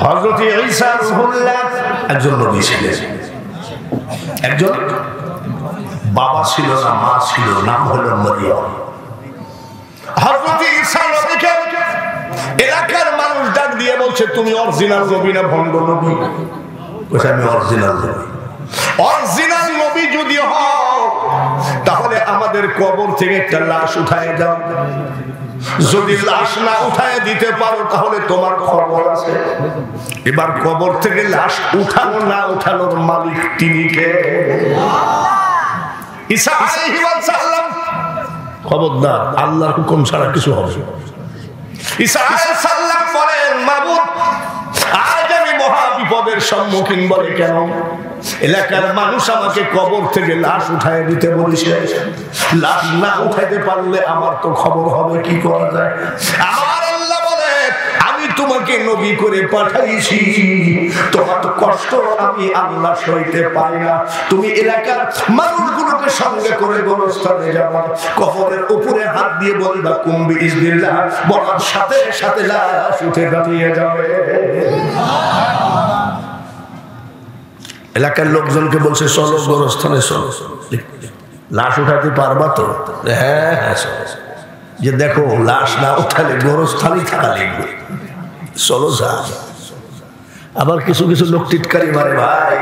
হযরত ঈসা রূহুল্লাহ একজন নবী ছিলেন, একজন বাবা ছিল না মা ছিল, নাম হলো মরিয়ম। হযরত ঈসা নবীকে এলাকার মানুষ ডাক দিয়ে বলছে, তুমি অরিজিনাল নবী না ভণ্ড নবী? বলছে আমি অরিজিনাল নবী। অরিজিনাল নবী যদি হও তাহলে আমাদের কবর থেকে একটা লাশ উঠায় দাও, যদি লাশ না উঠায় দিতে পারো তাহলে তোমার খবর আছে। এবার কবর থেকে লাশ উঠানো না উঠানোর মালিক তিনি কে? ঈসা আলাইহিস সালাম। খবরদার, আল্লাহর হুকুম ছাড়া কিছু হবে না। ঈসা আলাইহিস সালাম বলেন, মাবুদ আজ আমি মহা বিপদের সম্মুখীন। বলে কেন? এলাকার মানুষ আমাকে কবর থেকে লাশ উঠায় দিতে বলেছে, লাশ না উঠাইতে পারলে আমার তো খবর হবে, কি করা যায়? আমার আল্লাহ বলে, আমি তোমাকে নবী করে পাঠাইছি, তোমার তো কষ্ট আমি আল্লাহ সইতে পারি না। তুমি এলাকার মানুষগুলোকে সঙ্গে করে গোরস্থানে যাবা, কবরের উপরে হাত দিয়ে বলবা কুম বিইজনিল্লাহ, বলার সাথে সাথে লাশ উঠে দাঁড়িয়ে যাবে। এলাকার লোকজনকে বলছে চলো গোরস্থানে চলো, লাশ উঠাতে পারবা তো? হ্যাঁ হ্যাঁ। যে দেখো লাশ না উঠালে গোরস্থানই থাকা লাগবে, চলো যা। আবার কিছু কিছু লোক টিটকারি মারে, ভাই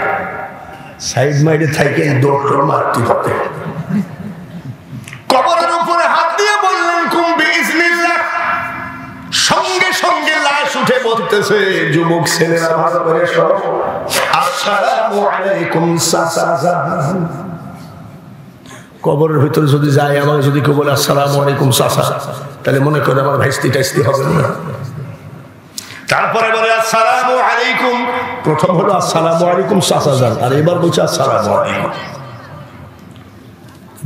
সাইড মাইডে থাইকে দৌড় মারতে হবে। কবরের উপরে হাত দিয়ে বললেন কুম বিইজনিল্লাহ, সঙ্গে সঙ্গে লাশ উঠে বলতেছে, যুবক ছেলেরা ভালো করে শোনো, আসসালামু আলাইকুম চাচা। কবরের ভিতরে যদি যায়, আমাকে যদি কেউ বলে আসসালামু আলাইকুম চাচা, তাহলে মনে করে আমার ভাইস্তি টাইস্তি হবে না। তারপরে বলে আসসালামু আলাইকুম, প্রথম হলো আসসালামু আলাইকুম চাচা যান, আর এবার বলছে আসসালামু আলাইকুম।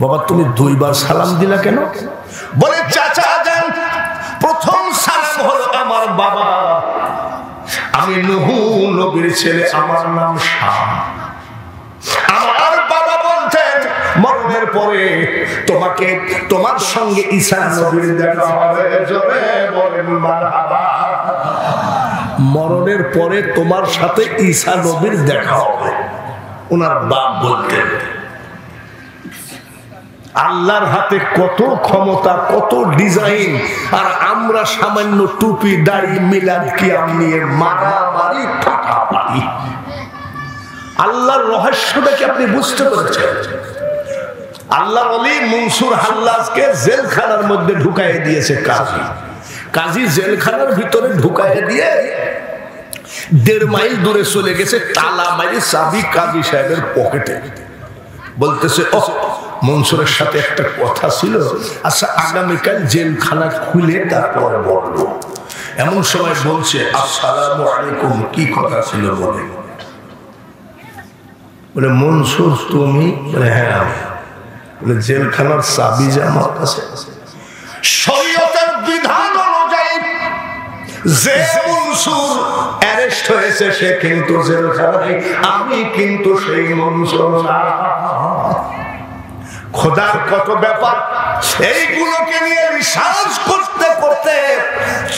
বাবা তুমি দুইবার সালাম দিলা কেন? বলে চাচা যান, প্রথম সালাম হলো আমার বাবা, আমি নূহ নবীর ছেলে, আমার নাম শাম। আমার বাবা বলতেন মরণের পরে তোমাকে তোমার সঙ্গে ঈসা নবীর দেখা হবে, জোরে বলেন মারহাবা। মরণের পরে তোমার সাথে ঈসা নবীর দেখা হবে, ওনার বাপ বলতেন। আল্লাহর হাতে কত ক্ষমতা, কত ডিজাইন, আর আমরা সামান্য টুপি দাড়ি মিলাদ কিয়াম নিয়ে মারামারি ফাটাফাটি। আল্লাহর রহস্যটাকে আপনি বুঝতে পেরেছেন? আল্লাহর ওলি মনসুর হাল্লাজকে জেলখানার মধ্যে ঢুকাইয়ে দিয়েছে কাজী। কাজী জেলখানার ভিতরে ঢুকাইয়ে দিয়ে 1.5 মাইল দূরে চলে গেছে, তালা মারি চাবি কাজী সাহেবের পকেটে। বলতেছে, ও মনসুরের সাথে একটা কথা ছিল, আচ্ছা আগামীকাল জেলখানা খুলে তারপরে বলবো। এমন সময় বলছে আসসালামু আলাইকুম, কি কথা ছিল বলে? বলে মনসুর তুমি? বলে হ্যাঁ। বলে জেলখানার চাবি যে আমার কাছে। শরীয়তের বিধান অনুযায়ী যে মনসুর অ্যারেস্ট হয়েছে সে কিন্তু জেলখানায়, আমি কিন্তু সেই মনসুর না। খোদার কত ব্যাপার, এইগুলোকে নিয়ে রিসার্চ করতে করতে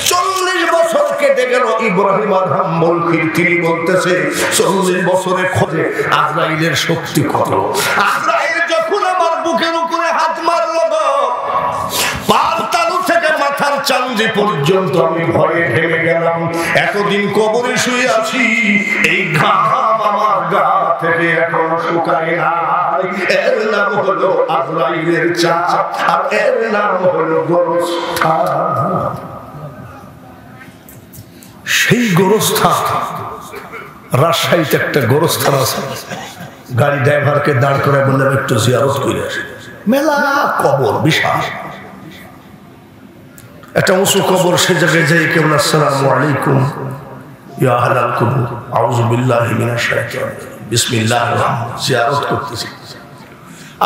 40 বছর কেটে গেল। ইব্রাহিম আদম বলখির তিনি বলতেছে 40 বছরের খোঁজে আজরাইলের শক্তি কত। আজরাইল যখন আমার বুকের উপরে হাত মারলো, পার তালু থেকে মাথার চামড়ি পর্যন্ত আমি ভয়ে ঘেমে গেলাম। এতদিন কবরে শুয়ে আছি, এই ঘাম আমার গা থেকে এখনো শুকায় না। এর নাম হলো আজরাইলের চাপ, আর এর নাম হলো গোরস্থান। সেই গোরস্থান রাজশাহীতে একটা গোরস্থান আছে। গাড়ি ড্রাইভারকে দাঁড় করে বললাম একটু জিয়ারত করে আসি। মেলা কবর, বিশাল একটা উঁচু কবর। সে জায়গায় যাই কেবল আসসালামু আলাইকুম ইয়া আহলাল কুবুর, আউযু বিল্লাহি মিনাশ শাইতানির রাজিম, বিসমিল্লাহির রহমানির রহিম। জিয়ারত করতেছি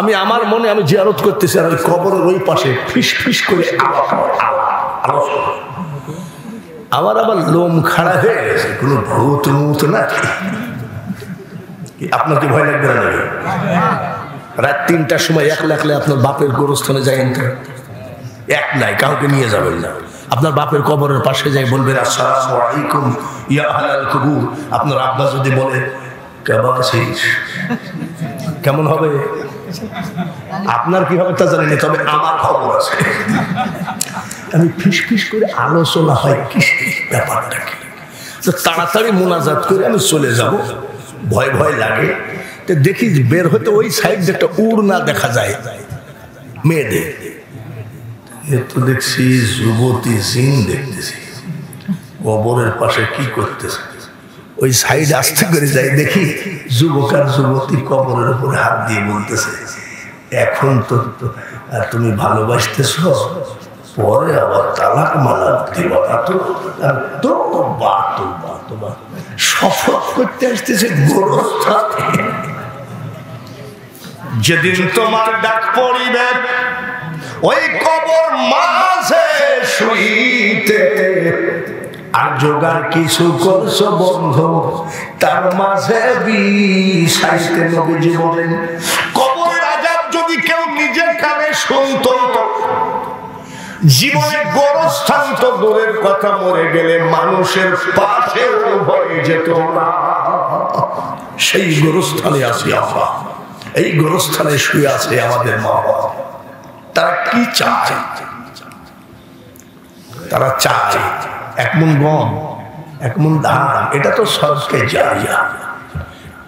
আমি, আমার মনে আমি জিয়ারত করতেছি, আর ওই কবরের ওই পাশে ফিস ফিস করে আওয়াজ। আমার আবার লোম খাড়া হয়ে গেছে, কোনো ভূত মুত না। আপনার কি ভয় লাগবে না? রাত 3টার সময় একলা একলা আপনার বাপের গোরস্থানে যাইন, এক নাই, কাউকে নিয়ে যাবেন না। আপনার বাপের কবরের পাশে যাই বলবেন আসসালামু আলাইকুম ইয়া আহলাল কুবুর। আপনার আব্বা যদি বলে কেমন আছিস, কেমন হবে? আপনার কি হবে তা জানি না, তবে আমার খবর আছে। আমি ফিস ফিস করে আলোচনা হয় কি ব্যাপারটা কি, তাড়াতাড়ি মোনাজাত করে আমি চলে যাব, ভয় ভয় লাগে। তো দেখি বের হতে ওই সাইড একটা উড়না দেখা যায় মেয়েদের, তো দেখছি যুবতী জিন দেখতেছি কবরের পাশে কি করতেছে। ওই সাইড আসতে করে যাই, দেখি যুবক আর যুবতী কবরের উপরে হাত দিয়ে বলতেছে এখন তো তুমি ভালোবাসতেছ, পরে আবার তালাক মালাক দিবা। শপথ করতে আসতেছে গোরস্থানে। যেদিন তোমার ডাক পড়িবে ওই কবর মাঝে শুইতে, আর জোগাড় কিছু করছো বন্ধু তার মাঝে বিষাইতে। নবীজি বলেন কবরের আযাব যদি কেউ নিজের কানে শুনতো, জীবনে গোরস্থান তো দূরের কথা, মরে গেলে মানুষের পাশে হয়ে যেত না। সেই গোরস্থানে আছি আমরা, এই গোরস্থানে শুয়ে আছে আমাদের মা বাবা। তারা কি চায়? তারা চায় এক মন গম, এক মন ধান, এটা তো সবকে জারিয়া।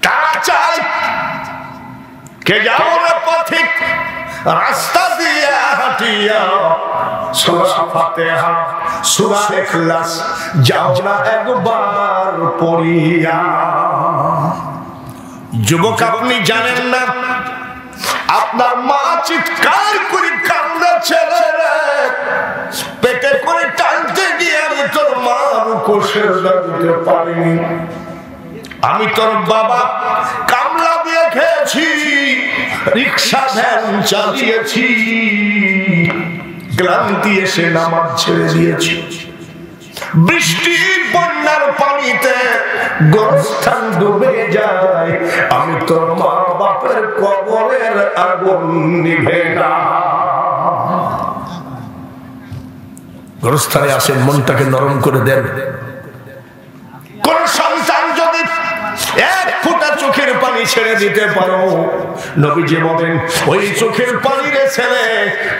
তারা চায় কে যাও না পথিক রাস্তা দিয়া হাঁটিয়া, সূরা ফাতিহা সূরা ইখলাস যাও না একবার পড়িয়া। যুবক আপনি জানেন না আপনার মা চিৎকার করে কান্নাছে, পেটে করে টানতে গিয়ে আমি তোর মার কোষে লাগতে পারিনি, আমি তোর বাবা কামলা দিয়ে খেয়েছি, রিক্সা ভ্যান চালিয়েছি, ক্লান্তি এসে নামাজ ছেড়ে দিয়েছি, বৃষ্টি বন্যার পানিতে গোরস্থান ডুবে যায়, আমি তোর মা বাপের কবরের আগুন নিভে না। গোরস্থানে আসেন, মনটাকে নরম করে দেন। কোন সন্তান যদি এক ফোঁটা চোখের পানি ছেড়ে দিতে পারো, নবীজি বলেন ওই চোখের পানির ছেলে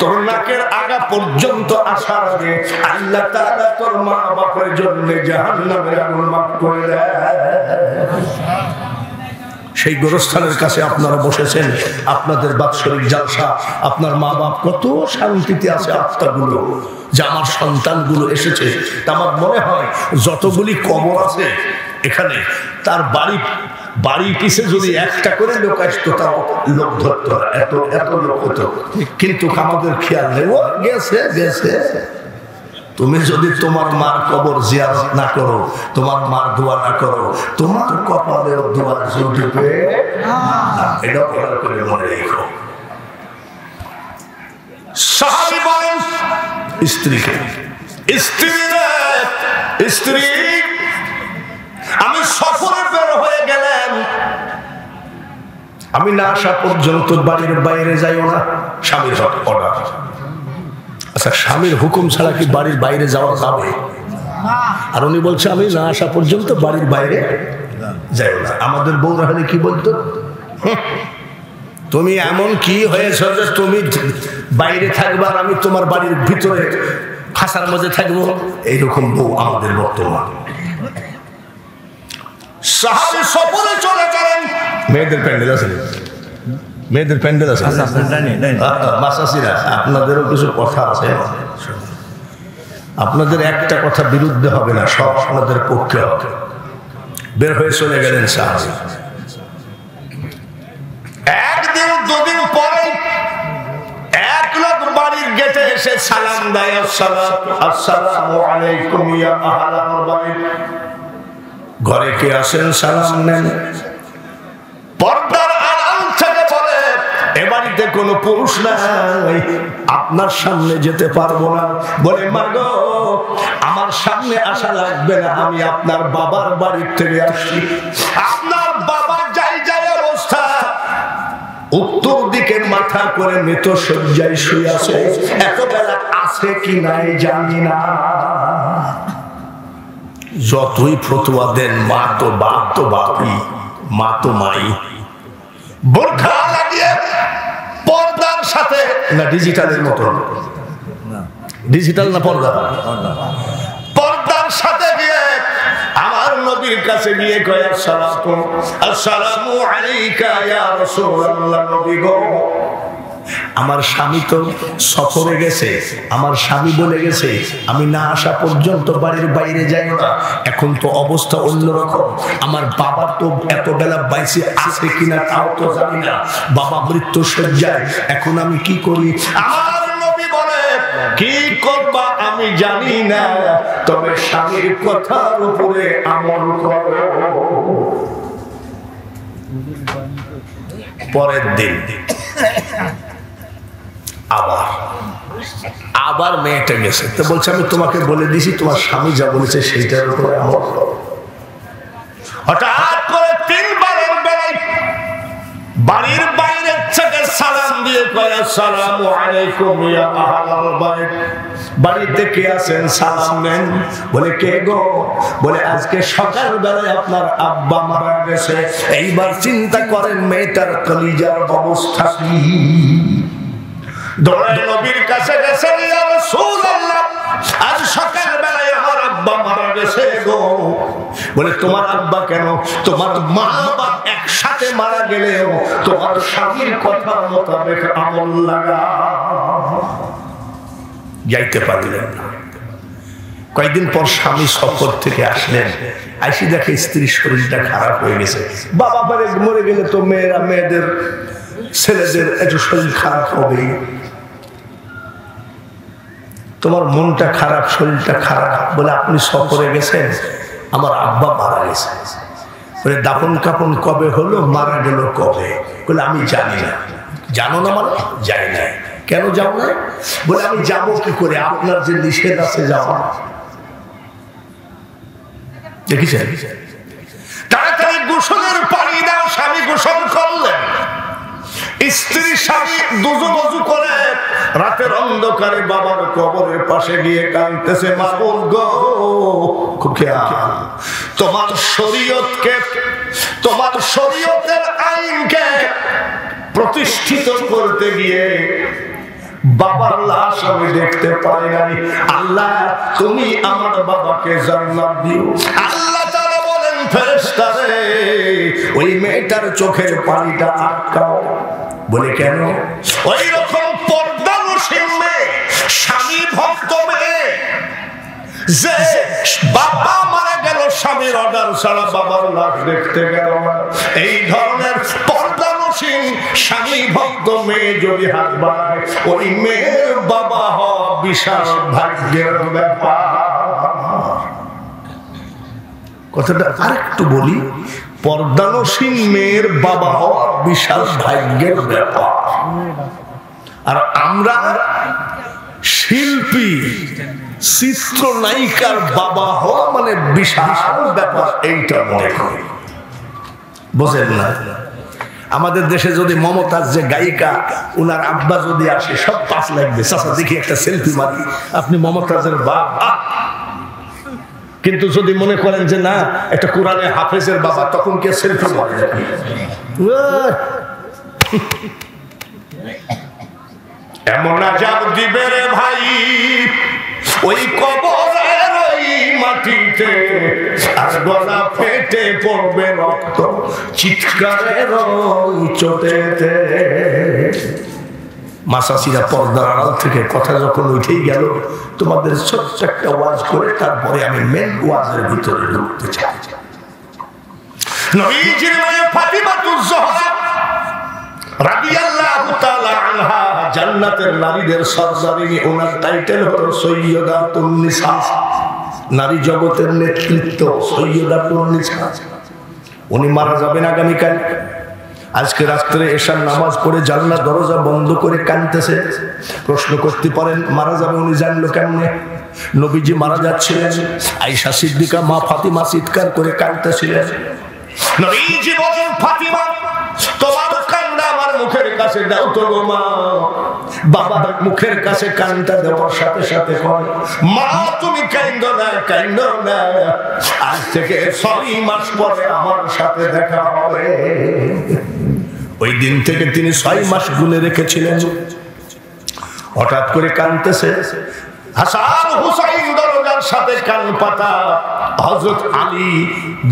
তোর নাকের আগা পর্যন্ত আসার আগে আল্লাহ তাআলা তোর মা বাপের জন্য জাহান্নামের আগুন মাফ করে দেয়। সেই গোরস্থানের কাছে আপনারা বসেছেন, আপনাদের বাৎসরিক জালসা, আপনার মা বাপ কত শান্তিতে আছে আত্মাগুলো, যে আমার সন্তানগুলো এসেছে। তা আমার মনে হয় যতগুলি কবর আছে এখানে, তার বাড়ি পিছে যদি একটা করে লোক আসতো তাও লোক ধরত, এত এত লোক হতো। কিন্তু আমাদের খেয়াল নেই, ও গেছে গেছে। তুমি যদি তোমার মার কবর জিয়ারত না করো, তোমার মার দোয়া না করো, তোমার কপালের দোয়া জুটবে না। এটা ভালো করে মনে রেখো। সাহাবী বলেন স্ত্রীকে, স্ত্রী আমি সফরে বের হয়ে গেলাম, আমি না আসা পর্যন্ত বাড়ির বাইরে যাইও না। স্বামীর অর্ডার। আচ্ছা, স্বামীর হুকুম ছাড়া কি বাড়ির বাইরে যাওয়া যাবে? আর উনি বলছে আমি না আসা পর্যন্ত বাড়ির বাইরে যাইও না। আমাদের বউরা হলে কি বলতো, তুমি এমন কি হয়েছ যে তুমি বাইরে থাকবা আর আমি তোমার বাড়ির ভিতরে খাসার মধ্যে থাকবো? এইরকম বউ আমাদের বর্তমান। সাহাবী সফরে চলে গেলেন। মেয়েদের প্যান্ডেল আছে, মেয়েদের প্যান্ডেল আছে, মাসাসিরা আপনাদেরও কিছু কথা আছে। আপনাদের একটা কথা বিরুদ্ধে হবে না, সব আপনাদের পক্ষে হবে। বের হয়ে চলে গেলেন সাহাবী। একদিন দুদিন পরে এক লোক বাড়ির গেটে এসে সালাম দেয়, আসসালামু আলাইকুম ইয়া আহলাল বাইত। ঘরে কে আসেন সালাম নেন। পর্দার আড়াল থেকে বলে এ বাড়িতে কোনো পুরুষ নাই, আপনার সামনে যেতে পারবো না। বলে মা গো, আমার সামনে আসা লাগবে না, আমি আপনার বাবার বাড়ির থেকে আসছি। আপনার বাবা যাই অবস্থা, উত্তর দিকের মাথা করে মৃত শয্যায় শুয়ে আছে, এত বেলা আছে কি নাই জানি না। যতই ফতোয়া দেন, মা তো বাপ তো বাপই, মা তো মাই। বোরখা লাগিয়ে পর্দার সাথে, না ডিজিটালের মতো, ডিজিটাল না পর্দা, পর্দার সাথে গিয়ে আমার নবীর কাছে গিয়ে কয় আসসালামু আলাইকা ইয়া রাসূলুল্লাহ। নবী গো, আমার স্বামী তো সফরে গেছে, আমার স্বামী বলে গেছে আমি না আসা পর্যন্ত বাড়ির বাইরে যাই না। এখন তো অবস্থা অন্যরকম, আমার বাবা তো এত বেলা বাইসে আছে কিনা তাও তো জানি না, বাবা মৃত্যু শয্যায়, এখন আমি কি করি? আমার নবী বলে কি করবা আমি জানি না, তবে স্বামীর কথার উপরে আমল করো। পরের দিন আবার মেয়েটা গেছে, তো বলছে আমি তোমাকে বলে দিছি তোমার স্বামী যা বলেছে সেইটার উপরে আমল করো। হঠাৎ করে 3 বারের বেলায় বাড়ির বাইরে থেকে সালাম দিয়ে কয় আসসালামু আলাইকুম ইয়া আহলাল বাইত। বাড়িতে কে আছেন? সালাম নেন। বলে কে গো? বলে আজকে সকাল বেলায় আপনার আব্বা মারা গেছে। এইবার চিন্তা করেন মেয়েটার কলিজার অবস্থা কি। দৌড়ে নবীর কাছে গেছে, ইয়া রাসূলুল্লাহ আজ সকাল বেলায় আমার আব্বা মারা গেছে গো। বলে তোমার আব্বা কেন? তোমার মা বাবা একসাথে মারা গেলেও তোমার স্বামীর কথা মোতাবেক আমল লাগা। যাইতে পারলেন না। কয়েকদিন পর স্বামী সফর থেকে আসলেন, আইসি দেখে স্ত্রীর শরীরটা খারাপ হয়ে গেছে। বাবা বাড়ি মরে গেলে তো মেয়েদের ছেলেদের একটু শরীর খারাপ হবেই। তোমার মনটা খারাপ, শরীরটা খারাপ। বলে আপনি সফরে গেছেন, আমার আব্বা মারা গেছে। বলে দাফন কাফন কবে হলো, মারা গেল কবে? বলে আমি জানি না। জানো না মানে? যাই না। কেন যাও না? বলে আমি যাবো কি করে, আপনার যে নিষেধ আছে যাওয়া। দেখেছেন? তাড়াতাড়ি গোসলের পানি দাও। স্বামী গোসল করলেন, স্ত্রী স্বামী দুজন ওযু করে রাতের অন্ধকারে বাবার কবরের পাশে গিয়ে কাঁদতেছে, মাবুদ গো, খুব খেয়াল, তোমার শরীয়তকে, তোমার শরীয়তের আইনকে প্রতিষ্ঠিত করতে গিয়ে বাবার লাশ আমি দেখতে পাই নাই। আল্লাহ তুমি আমার বাবাকে জান্নাত দিও। আল্লাহ তাআলা বলেন ফেরেশতারে ওই মেয়েটার চোখের পানিটা আটকাও। বলে কেন? ওই রকম পর্দানশীল মেয়ে, স্বামী ভক্ত মেয়ে, যে বাবা মারা গেল স্বামীর অর্ডার ছাড়া বাবার লাশ দেখতে গেল না, এই ধরনের পর্দানশীল স্বামী ভক্ত মেয়ে যদি হাত বাড়ায়, ওই মেয়ের বাবা হওয়া বিশাল ভাগ্যের ব্যাপার। কথাটা আরেকটু বলি, পর্দানশীল মেয়ের বাবা হওয়া বিশাল ভাগ্যের ব্যাপার। আর আমরা শিল্পী চিত্রনায়িকার বাবা হওয়া মানে বিশাল ব্যাপার, এইটা মনে করি। বোঝেন না? আমাদের দেশে যদি মমতাজ যে গায়িকা, উনার আব্বা যদি আসে সব পাস লাগবে, চাচা দেখি একটা সেলফি মারি, আপনি মমতাজের বাপ। কিন্তু যদি মনে করেন যে না একটা কোরআনে হাফেজের বাবা, তখন কে সেলফি মারে? এমন আযাব দিবে রে ভাই ওই কবরের ওই মাটিতে, আর গলা ফেটে পড়বে রক্ত চিৎকারের ওই চোটেতে। মাসাসিরা পর্দার আড়াল থেকে কথা যখন উঠেই গেল, তোমাদের ছোট্ট একটা ওয়াজ করে তারপরে আমি মেন ওয়াজের ভিতরে ঢুকতে চাই। নবীজির মেয়ে ফাতিমাতুজ জোহরা রাদিয়াল্লাহু তাআলা আনহা জান্নাতের নারীদের সরদারিনী, ওনার টাইটেল হলো সৈয়দাতুন নিসা, নারী জগতের নেতৃত্ব সৈয়দাতুন নিসা। উনি মারা যাবেন আগামীকাল। আজকে রাত্রে এশার নামাজ পড়ে জানলা দরজা বন্ধ করে কাঁদতেছে। প্রশ্ন করতে পারেন মারা যাবে উনি জানলো কেমনে? নবীজি মারা যাচ্ছিলেন, আয়েশা সিদ্দিকা মা ফাতিমা চিৎকার করে কাঁদতেছিলেন। নবীজি বলেন ফাতিমা তোমার কান্না আমার মুখের কাছে দাও তো গো মা। বাবার মুখের কাছে কানটা দেওয়ার সাথে সাথে কয়, মা তুমি কাইন্দো না, কাইন্দো না, আজ থেকে 6 মাস পরে আমার সাথে দেখা হবে। ওই দিন থেকে তিনি 6 মাস গুনে রেখেছিলেন। হঠাৎ করে কানতেছে, হাসান হুসাইন দরজার সাথে কান পাতা, হযরত আলী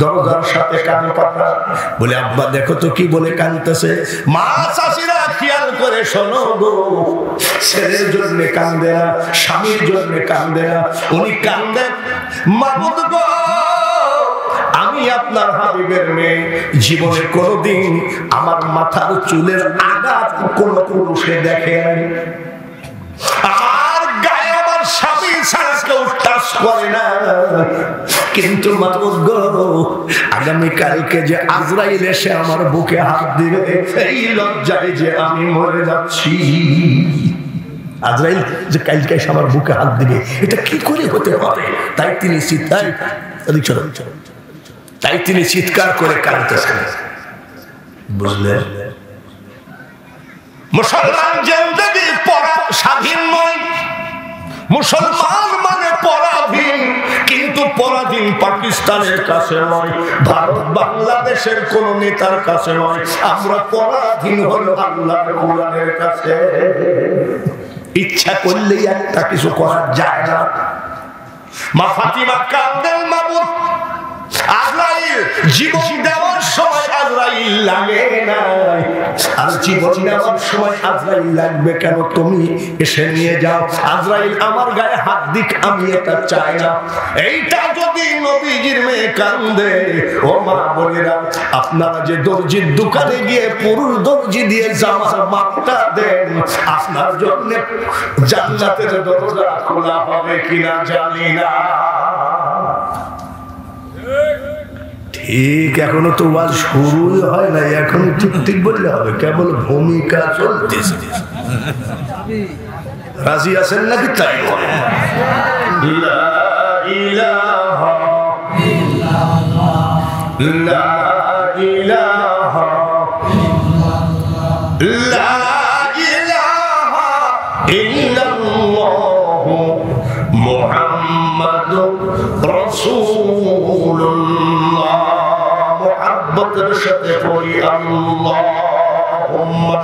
দরজার সাথে কান পাতা। বলে আব্বা দেখো তো কি বলে কানতেছে। মা চাচিরা খেয়াল করে শোনো গো, ছেলের জন্য কান্দে না, স্বামীর জন্য কান্দে না, উনি কান্দেন মাবুদ গো, আমি আপনার হাবিবের মেয়ে, জীবনে কোনোদিন আমার মাথার চুলের আঘাত কোন পুরুষে দেখে নাই, আমার গায়ে আমার স্বামী ছাড়া কেউ টাচ করে না, কিন্তু মাবুদ গো আগামীকালকে যে আজরাইল এসে আমার বুকে হাত দিবে, এই লজ্জায় যে আমি মরে যাচ্ছি। আজরাইল যে কালকে এসে আমার বুকে হাত দিবে, এটা কি করে হতে পারে? তাই তিনি চিৎকার করে কাঁদতেছেন। বুঝলেন? মুসলমান জিন্দেগি স্বাধীন নয়, মুসলমান মানে পরাধীন, কিন্তু পরাধীন পাকিস্তানের কাছে নয়, ভারত বাংলাদেশের কোন নেতার কাছে নয়, আমরা পরাধীন হলো আল্লাহর কোরআনের কাছে। ইচ্ছা করলেই একটা কিছু করা যায় না। মা ফাতিমা কাঁদেন, মাবুদ আজরাইল জীবন দেওয়ার সময় আজরাইল লাগে না, আর জীবন দেওয়ার সময় আজরাইল লাগবে কেন? তুমি এসে নিয়ে যাও। আজরাইল আমার গায়ে হাত দিক, আমি এটা চাই না। এইটা যদি নবীজির মেয়ে কান্দে, ও মা বোনেরা, আপনারা যে দর্জির দোকানে গিয়ে পুরুষ দর্জি দিয়ে জামার মাপটা দেন, আপনার জন্য জান্নাতের দরজা খোলা হবে কিনা জানি না। ঠিক এখনো তো ওয়াজ শুরুই হয় না, এখন ঠিক ঠিক বললে হবে, কেবল ভূমিকা চলতেছে। রাজি আছেন নাকি? তাই লা ইলাহা লা ইলাহা লা ইলাহা ইল্লাল্লাহ মুহাম্মাদুর রাসূলুল্লাহ। মুহাব্বতের সাথে পড়ি আল্লাহুম্মা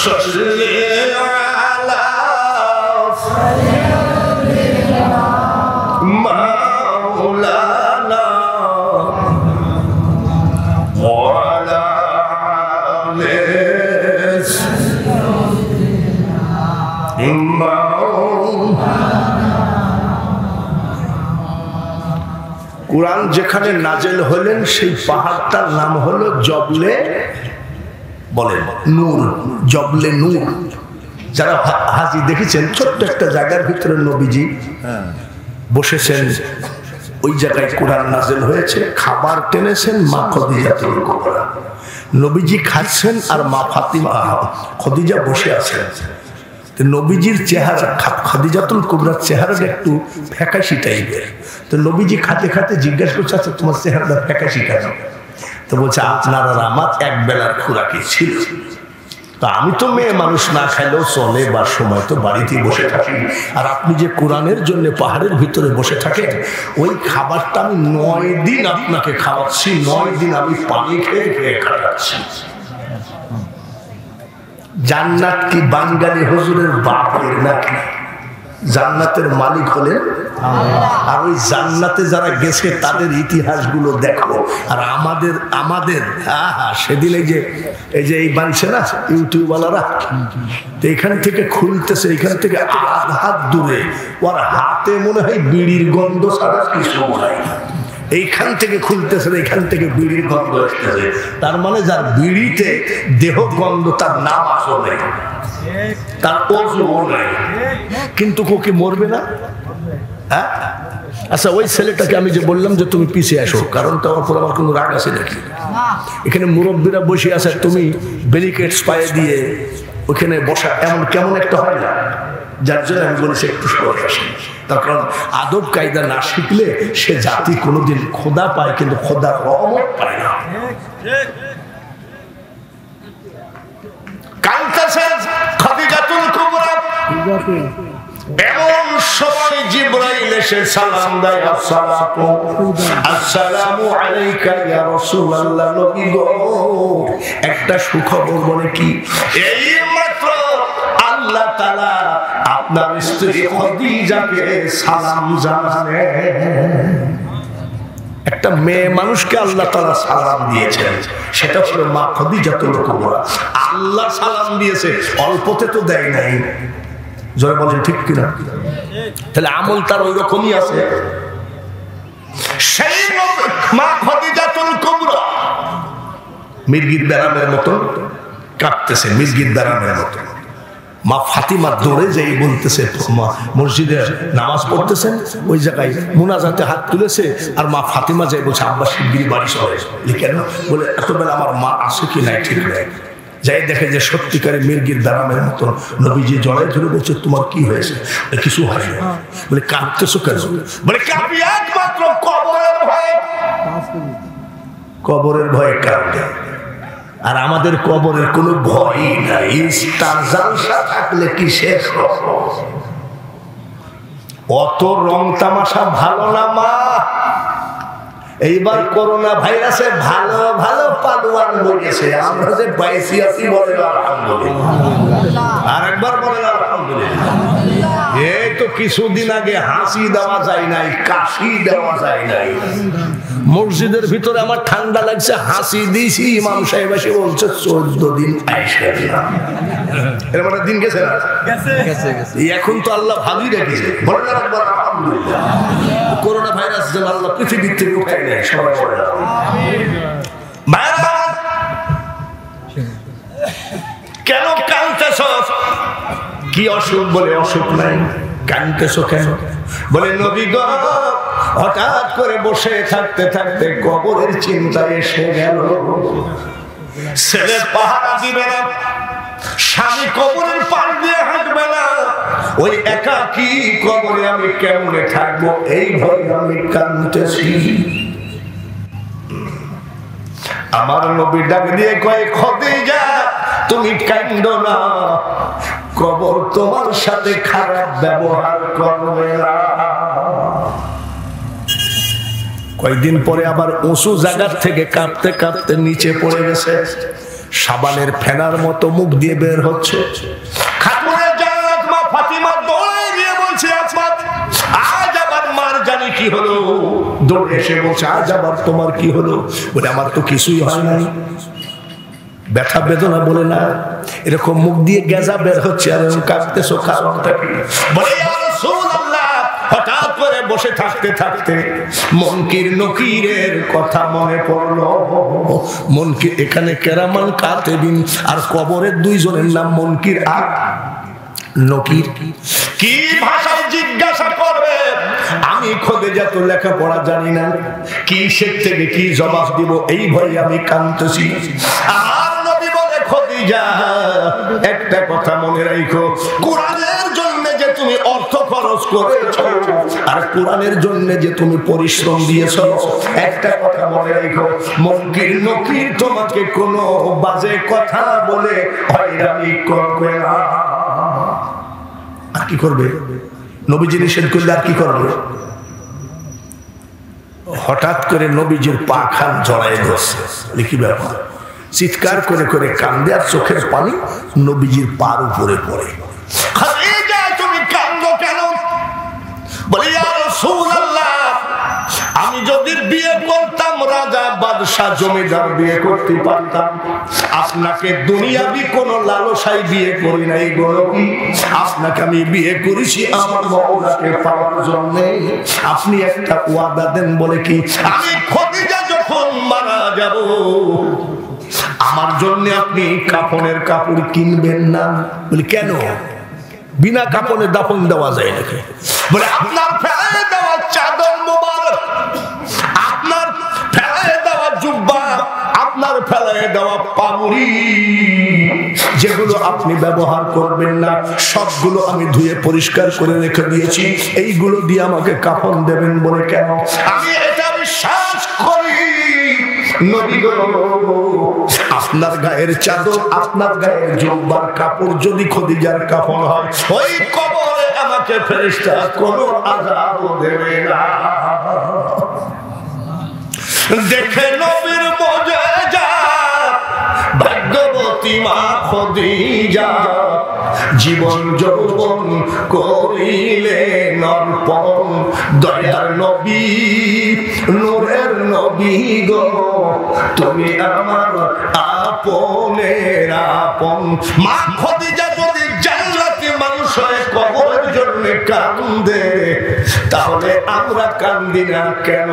সাল্লি আলা মাওলানা ওয়া আলা আলিহি কুরআন যেখানে নাজেল হলেন সেই পাহাড়টার নাম হলো জবলে, বলেন নূর, জবলে নূর। যারা হাজি দেখেছেন, ছোট্ট একটা জায়গার ভিতরে নবীজি বসেছেন, ওই জায়গায় কুরআন নাজেল হয়েছে। খাবার টেনেছেন মা খদিজাতুল কুবরা, নবীজি খাচ্ছেন আর মা ফাতিমা খদিজা বসে আছেন। নবীজির চেহারা, খদিজাতুল কুবরার চেহারাটা একটু ফ্যাকাশি টাইপের। তো নবীজি খাতে খাতে জিজ্ঞাসা করছে, আচ্ছা তোমার চেহারাটা ফ্যাকাশি কেন? তো বলছে আপনার আর আমার এক বেলার খোরাকি ছিল, তা আমি তো মেয়ে মানুষ, না খাইলেও চলে, বা সময় তো বাড়িতেই বসে থাকি, আর আপনি যে কোরআনের জন্য পাহাড়ের ভিতরে বসে থাকেন, ওই খাবারটা আমি 9 দিন আপনাকে খাওয়াচ্ছি, 9 দিন আমি পানি খেয়ে খেয়ে খাওয়াচ্ছি। জান্নাত কি বাঙালি হুজুরের বাপের নাকি? জান্নাতের মালিক হলেন আল্লাহ। আর ওই জান্নাতে যারা গেছে তাদের ইতিহাসগুলো দেখো। আর আমাদের সেদিন এই যে বানছে না ইউটিউবওয়ালারা, এখান থেকে খুলতেছে, এখান থেকে হাত দূরে, ওর হাতে মনে হয় বিড়ির গন্ধ ছাড়া কিছু নাই। এইখান থেকে খুলতেছে, এইখান থেকে বিড়ির গন্ধ আসতেছে, তার মানে যার বিড়িতে দেহ গন্ধ, তার নাম আসলে, তার ওজনও নাই, কিন্তু কোকে মরবে না। হ্যাঁ, আচ্ছা ওই ছেলেটাকে আমি যে বললাম যে তুমি পিছিয়ে আসো, কারণ তো আমার পর আমার কোনো রাগ আছে নাকি? এখানে মুরব্বীরা বসে আছে, তুমি ব্যারিকেডস পায়ে দিয়ে ওখানে বসা এমন কেমন একটা হয় না, যার জন্য আমি বলেছি একটু সরে আসে। তার কারণ আদব কায়দা না শিখলে সে জাতি কোনোদিন খোদা পায়, কিন্তু খোদার রহমত পায় না। এমন সময় জিবরাইল এসে সালাম দেয়, আসসালামু আলাইকা ইয়া রাসূলুল্লাহ, নবী গো একটা সুখবর। বলে কি? এই মাত্র আল্লাহ তাআলা আপনার স্ত্রী খাদিজাকে সালাম জানালেন। একটা মেয়ে মানুষকে আল্লাহ তাআলা সালাম দিয়েছেন, সেটা হলো মা খাদিজাতুল কুবরা। আল্লাহ সালাম দিয়েছে, অল্পতে তো দেয় নাই। জয় বলেন ঠিক কিনা? তাহলে আমল তার ওই রকমই আছে। সেই মা খাদিজাতুল কুবরা মির্গির ব্যারামের মতো কাঁপতেছে, মির্গির ব্যারামের মতো। মা ফাতিমা দৌড়ে যাই বলতেছে, মসজিদে নামাজ পড়তেছেন, ওই জায়গায় মুনাজাতে হাত তুলেছে, আর মা ফাতিমা যাই বলছে আব্বা শিগগিরই বাড়ি চলে। কেন? বলে এতবেলা আমার মা আসে কি নাই ঠিক নাই। যাই দেখে যে সত্যিকারে মির্গির ব্যারামের মতো নবীজি জড়াই ধরে বলছে তোমার কি হয়েছে? কিছু হয়নি। বলে কাঁদতেছো কেন? বলে কাঁপি একমাত্র কবরের ভয়ে। কবরের ভয়ে কাঁদে। আর আমাদের কবরের কোনো ভয় নাই। স্টার জালসা থাকলে কি শেষ? অত রং তামাশা ভালো না মা। এইবার করোনা ভাইরাসে ভালো ভালো পালোয়ান বলেছে, আমরা যে বাইসি আছি বলে আলহামদুলিল্লাহ। আর একবার বলে আলহামদুলিল্লাহ। এই তো কিছুদিন আগে হাসি দেওয়া যায় নাই, কাশি দেওয়া যায় নাই। মসজিদের ভিতরে আমার ঠান্ডা লাগছে, হাসি দিয়েছি, ইমাম সাহেব এসে বলছে 14 দিন আইসেন না। এর মানে দিন গেছে না? এখন তো আল্লাহ ভালোই রেখেছে। বলেন একবার আলহামদুলিল্লাহ। করোনা ভাইরাস যেন আল্লাহ পৃথিবীর থেকে উঠাই নেয়, সবাই বলে কেন কাঁদতেছ? কি অসুখ? বলে অসুখ নাই। কাঁদতেছ কেন? বলে নবী গো হঠাৎ করে বসে থাকতে থাকতে কবরের চিন্তা এসে গেল। ছেলে পাহারা দিবে না, স্বামী কবরের পার দিয়ে হাঁটবে না, ওই একাকী কবরে আমি কেমনে থাকবো, এই ভয় আমি কাঁদতেছি। আমার নবী ডাক দিয়ে কয় খাদিজা তুমি কাঁদো না, কবর তোমার সাথে খারাপ ব্যবহার করবে না। কয়েকদিন পরে আবার উঁচু জায়গার থেকে কাঁপতে কাঁপতে নিচে পড়ে গেছে, সাবানের ফেনার মতো মুখ দিয়ে বের হচ্ছে। খাতুনের জান্নাত মা ফাতিমা দৌড়ে গিয়ে বলছে আসমাত আজ আবার মার জানি কি হলো। দৌড়ে এসে বলছে আজ আবার তোমার কি হলো? বলে আমার তো কিছুই হয় নাই। ব্যথা বেদনা বলে না, এরকম মুখ দিয়ে গেজা বের হচ্ছে আর কাঁপতেছো কারণটা কি? বলে ইয়া রাসূলুল্লাহ হঠাৎ করে বসে থাকতে থাকতে মুনকির নকিরের কথা মনে পড়লো। মুনকির এখানে কেরামান কাতেবিন, আর কবরের দুইজনের নাম মুনকির আর নকির। কি ভাষায় জিজ্ঞাসা করবে? আমি খাদিজা তো লেখাপড়া জানি না, কি শেখ থেকে কি জবাব দিব, এই ভয়ে আমি কাঁদতেছি। আমার নবী বলে খাদিজা একটা কথা মনে রাখো, কোরআনের জন্য যে তুমি অর্থ খরচ করেছো আর কোরআনের জন্য যে তুমি পরিশ্রম দিয়েছো, একটা কথা মনে রাখো, মুনকির নকির তোমাকে কোনো বাজে কথা বলে হয়রানি করবে না। আর কি করবে? নবীজি নিষেধ করলে আর কি করবে? হঠাৎ করে নবীজির পা খান জড়ায় ধরছে। কি ব্যাপার? চিৎকার করে করে কান্দে আর চোখের পানি নবীজির পার উপরে পড়ে। খাদিজা তুমি কাঁদো কেন? বলে ইয়া রাসূলুল্লাহ আমি যদি বিয়ে করতাম রাজা বাদশা জমিদার বিয়ে করতে পারতাম, আপনাকে দুনিয়াবি কোন লালসায় বিয়ে করি নাই গো নবী। আপনাকে আমি বিয়ে করেছি আমার মাওলাকে পাওয়ার জন্য। আপনি একটা ওয়াদা দেন। বলে কি? আমি খাদিজা যখন মারা যাব আমার জন্য আপনি কাফনের কাপড় কিনবেন না। বলি কেন? বিনা কাপড়ে দাফন দেওয়া যায় নাকি? বলে আপনার ফেলে দেওয়া চাদর মোবারক, আপনার ফেলে দেওয়া জুব্বা, আপনার ফেলে দেওয়া পাগড়ি, যেগুলো আপনি ব্যবহার করবেন না সবগুলো আমি ধুয়ে পরিষ্কার করে রেখে দিয়েছি, এইগুলো দিয়ে আমাকে কাফন দেবেন। বলে কেন? আমি এটা বিশ্বাস করি নবী গো, আপনার গায়ের চাদর, আপনার গায়ের জুব্বার কাপড় যদি খদিজার কাফন হয়, ওই কবরে আমাকে ফেরেশতা কোনো আযাব দেবে না। দেখে নবীর মুজিজা, ভাগ্যবতী মা খদিজা, জীবন যৌবন করিলেন অর্পণ। দয়ার নবী, নূরের নবী গো, তুমি আমার আপনের আপন। মা খদিজা যদি জান্নাতি মানুষ হয়ে কবরের জন্য কান্দে, তাহলে আমরা কান্দি না কেন?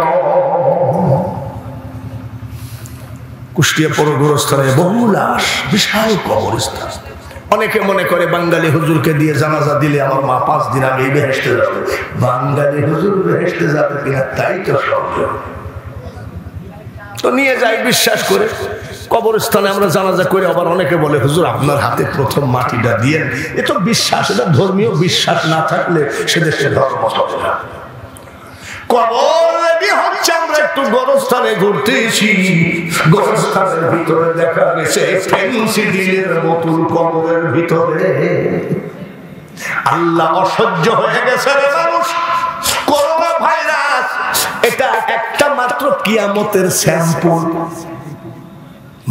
কুষ্টিয়া পৌর গোরস্থানে বহু লাশ, বিশাল কবরস্থান। অনেকে মনে করে বাঙালি হুজুরকে দিয়ে জানাজা দিলে আমার মা 5 দিন আগে বেহেশতে যাবে। বাঙালি হুজুর বেহেশতে যাবে কিনা তাই তো সন্দেহ। তো নিয়ে যাই বিশ্বাস করে কবরস্থানে আমরা জানাজা করে। আবার অনেকে বলে হুজুর আপনার হাতে প্রথম মাটিটা দিয়ে, এ তো বিশ্বাস, এটা ধর্মীয় বিশ্বাস না থাকলে সে দেশে ধর্ম চলে না। কবর রেডি হচ্ছে, আমরা একটু গোরস্থানে ঘুরতেছি। গোরস্থানের ভিতরে দেখা গেছে ফেন্সিডিলের বোতল কবরের ভিতরে। আল্লাহ অসহ্য হয়ে গেছে রে মানুষ। করোনা ভাইরাস এটা একটা মাত্র কিয়ামতের স্যাম্পল।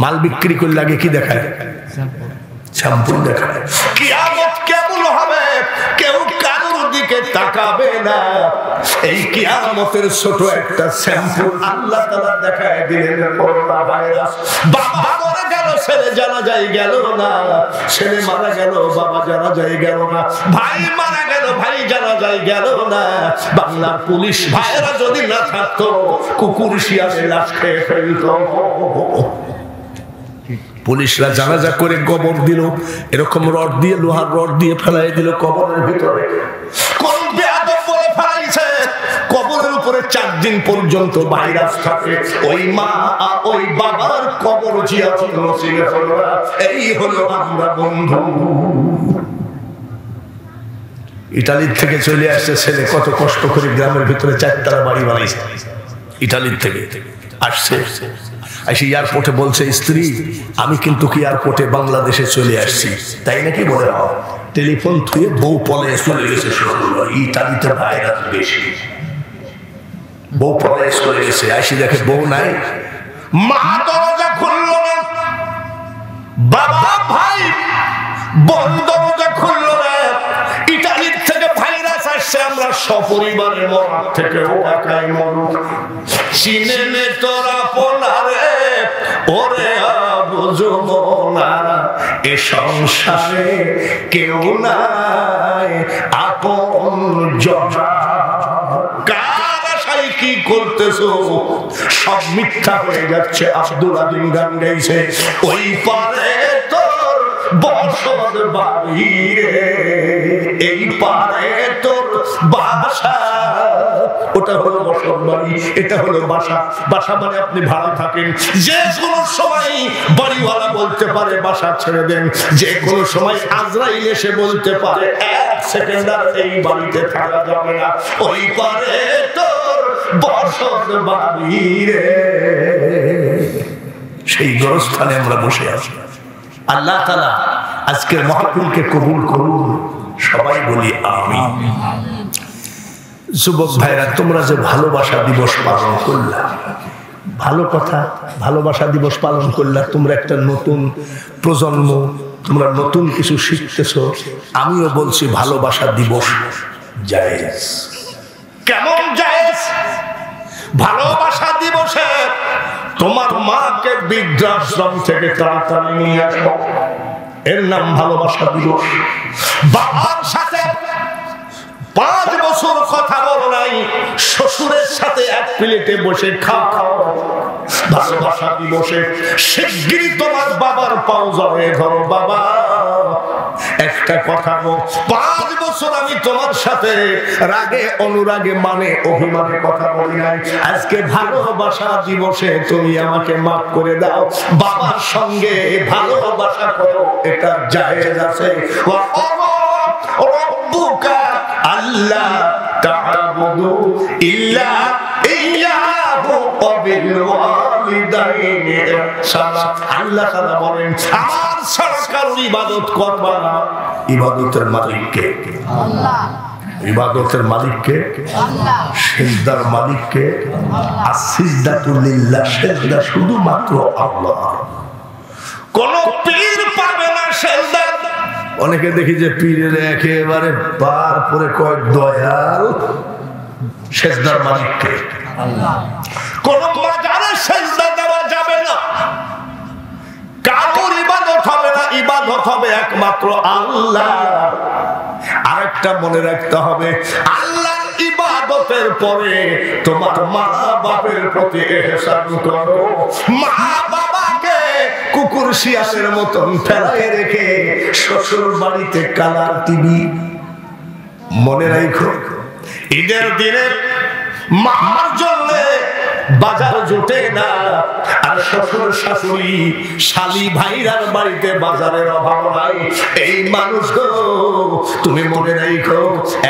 মাল বিক্রি করলে আগে কি দেখায়? স্যাম্পল দেখায়। কিয়ামত কেমন হবে কেউ কারোর দিকে তাকাবে না। এই কিয়ামতের ছোট একটা স্যাম্পল আল্লাহ তাআলা দেখায় দিলেন। Corona virus. বাবা মরে গেল, ছেলে জানাজায় গেল না। ছেলে মারা গেল, বাবা জানাজায় গেল না। ভাই মারা গেল, ভাই জানাজায় গেল না। বাংলার পুলিশ ভাইরা যদি না থাকতো, কুকুর শিয়ালে লাশ খেয়ে ফেলতো। পুলিশরা জানাজা করে কবর দিল, এরকম রড দিয়ে, লোহার রড দিয়ে ফেলাই দিল কবরের ভিতরে। কোন বেয়াদব বলে ফেলাইছে কবরের উপরে 4 দিন পর্যন্ত ভাইরাস থাকে। ওই মা আর ওই বাবার কবর জিয়ারত নসিব হলো না। এই হলো আমরা বন্ধু। ইতালির থেকে চলে আসছে ছেলে, কত কষ্ট করে গ্রামের ভিতরে 4 তলা বাড়ি বানাইছে। ইতালির থেকে আসছে, এসে এয়ারপোর্টে বলছে স্ত্রী আমি কিন্তু কি এয়ারপোর্টে বাংলাদেশে চলে আসছি, তাই নাকি বলে টেলিফোন থুয়ে বউ পলে চলে গেছে। ইতালিতে ভাইরাস বেশি, বউ পলে চলে গেছে। আসি দেখে বউ নাই, মা দরজা খুলল না, বাবা ভাই বোন দরজা খুলল না। ইতালির থেকে ভাইরাস আসছে, আমরা সপরিবারে মরার থেকে একাই মরু। চিনে নে তোরা পোনারে, ওরে বুঝবো না এ সংসারে কেউ নাই আপন জনা। কার আশায় কি করতেছো, সব মিথ্যা হয়ে যাচ্ছে। আব্দুল আদিম গান গাইছে, ওই পারে তোর বসত বাড়ি রে, এই পারে তোর বাসা। ওটা হলো বসত বাড়ি, এটা হলো বাসা। বাসা মানে আপনি ভাড়া থাকেন, যে কোনো সময় বাড়িওয়ালা বলতে পারে বাসা ছেড়ে দেন। যে কোনো সময় আজরাইল এসে বলতে পারে 1 সেকেন্ড আর এই বাড়িতে থাকা যাবে না। ওই পারে তোর বসত বাড়ি রে। সেই গোরস্থানে আমরা বসে আছি। আল্লাহ তাআলা আজকের মাহফিলকে কবুল করুন, সবাই বলি আমিন। যুবক ভাইরা, তোমরা যে ভালোবাসা দিবস পালন করলা, ভালো কথা, ভালোবাসা দিবস পালন করলা। তোমরা একটা নতুন প্রজন্ম, তোমরা নতুন কিছু শিখতেছো। আমিও বলছি ভালোবাসা দিবস জায়েজ। কেমন জায়েজ? ভালোবাসা দিবসে তোমার মাকে বৃদ্ধাশ্রম থেকে তাড়াতাড়ি নিয়ে আসো, এর নাম ভালোবাসা দিবস। বাবার সাথে 5 বছর কথা বলো নাই, শ্বশুরের সাথে 1 প্লেটে বসে খাও। ভালোবাসা দিবসে শিগগিরই তোমার বাবার পাও জড়িয়ে ধরো। বাবা একটা কথা বল, 5 বছর আমি তোমার সাথে রাগে অনুরাগে মানে অভিমানে কথা বলি নাই। আজকে ভালোবাসা দিবসে তুমি আমাকে মাফ করে দাও। বাবার সঙ্গে ভালোবাসা করো, এটা জায়েজ আছে। রব্বুকা আল্লাহ তা'বুদু ইল্লা ইয়্যাহু ওয়া বিল ওয়ালিদাইনি ইলাইহি ইহসানা। আল্লাহ তাআলা বলেন আমার ছাড়া কারোর ইবাদত করবা না। ইবাদতের মালিক কে? আল্লাহ। ইবাদতের মালিক কে? আল্লাহ। সিজদার মালিক কে? আল্লাহ। আসিজদাতু লিল্লাহ, সিজদা শুধুমাত্র আল্লাহ। কোন পীর পাবে না সিজদা। অনেকে দেখি যে পীরের একেবারে পার পরে কয় দয়াল। সিজদার মালিক কে? আল্লাহ। কোন মাজারে সিজদা দেওয়া যাবে না, কারোর ইবাদত হবে না, ইবাদত হবে একমাত্র আল্লাহ। আরেকটা মনে রাখতে হবে, আল্লাহর ইবাদতের পরে তোমার মা বাপের প্রতি ইহসান করো। মা বাবাকে কুকুর শিয়ালের মতন ফেলায় রেখে শ্বশুর বাড়িতে কালার টিভি। মনে রাখো, ঈদের দিনে মার জন্য বাজার জোটে না, আর শ্বশুর শাশুড়ি শালি ভাইরার বাড়িতে বাজারের অভাব নাই। এই মানুষগুলো তুমি মনে রাখো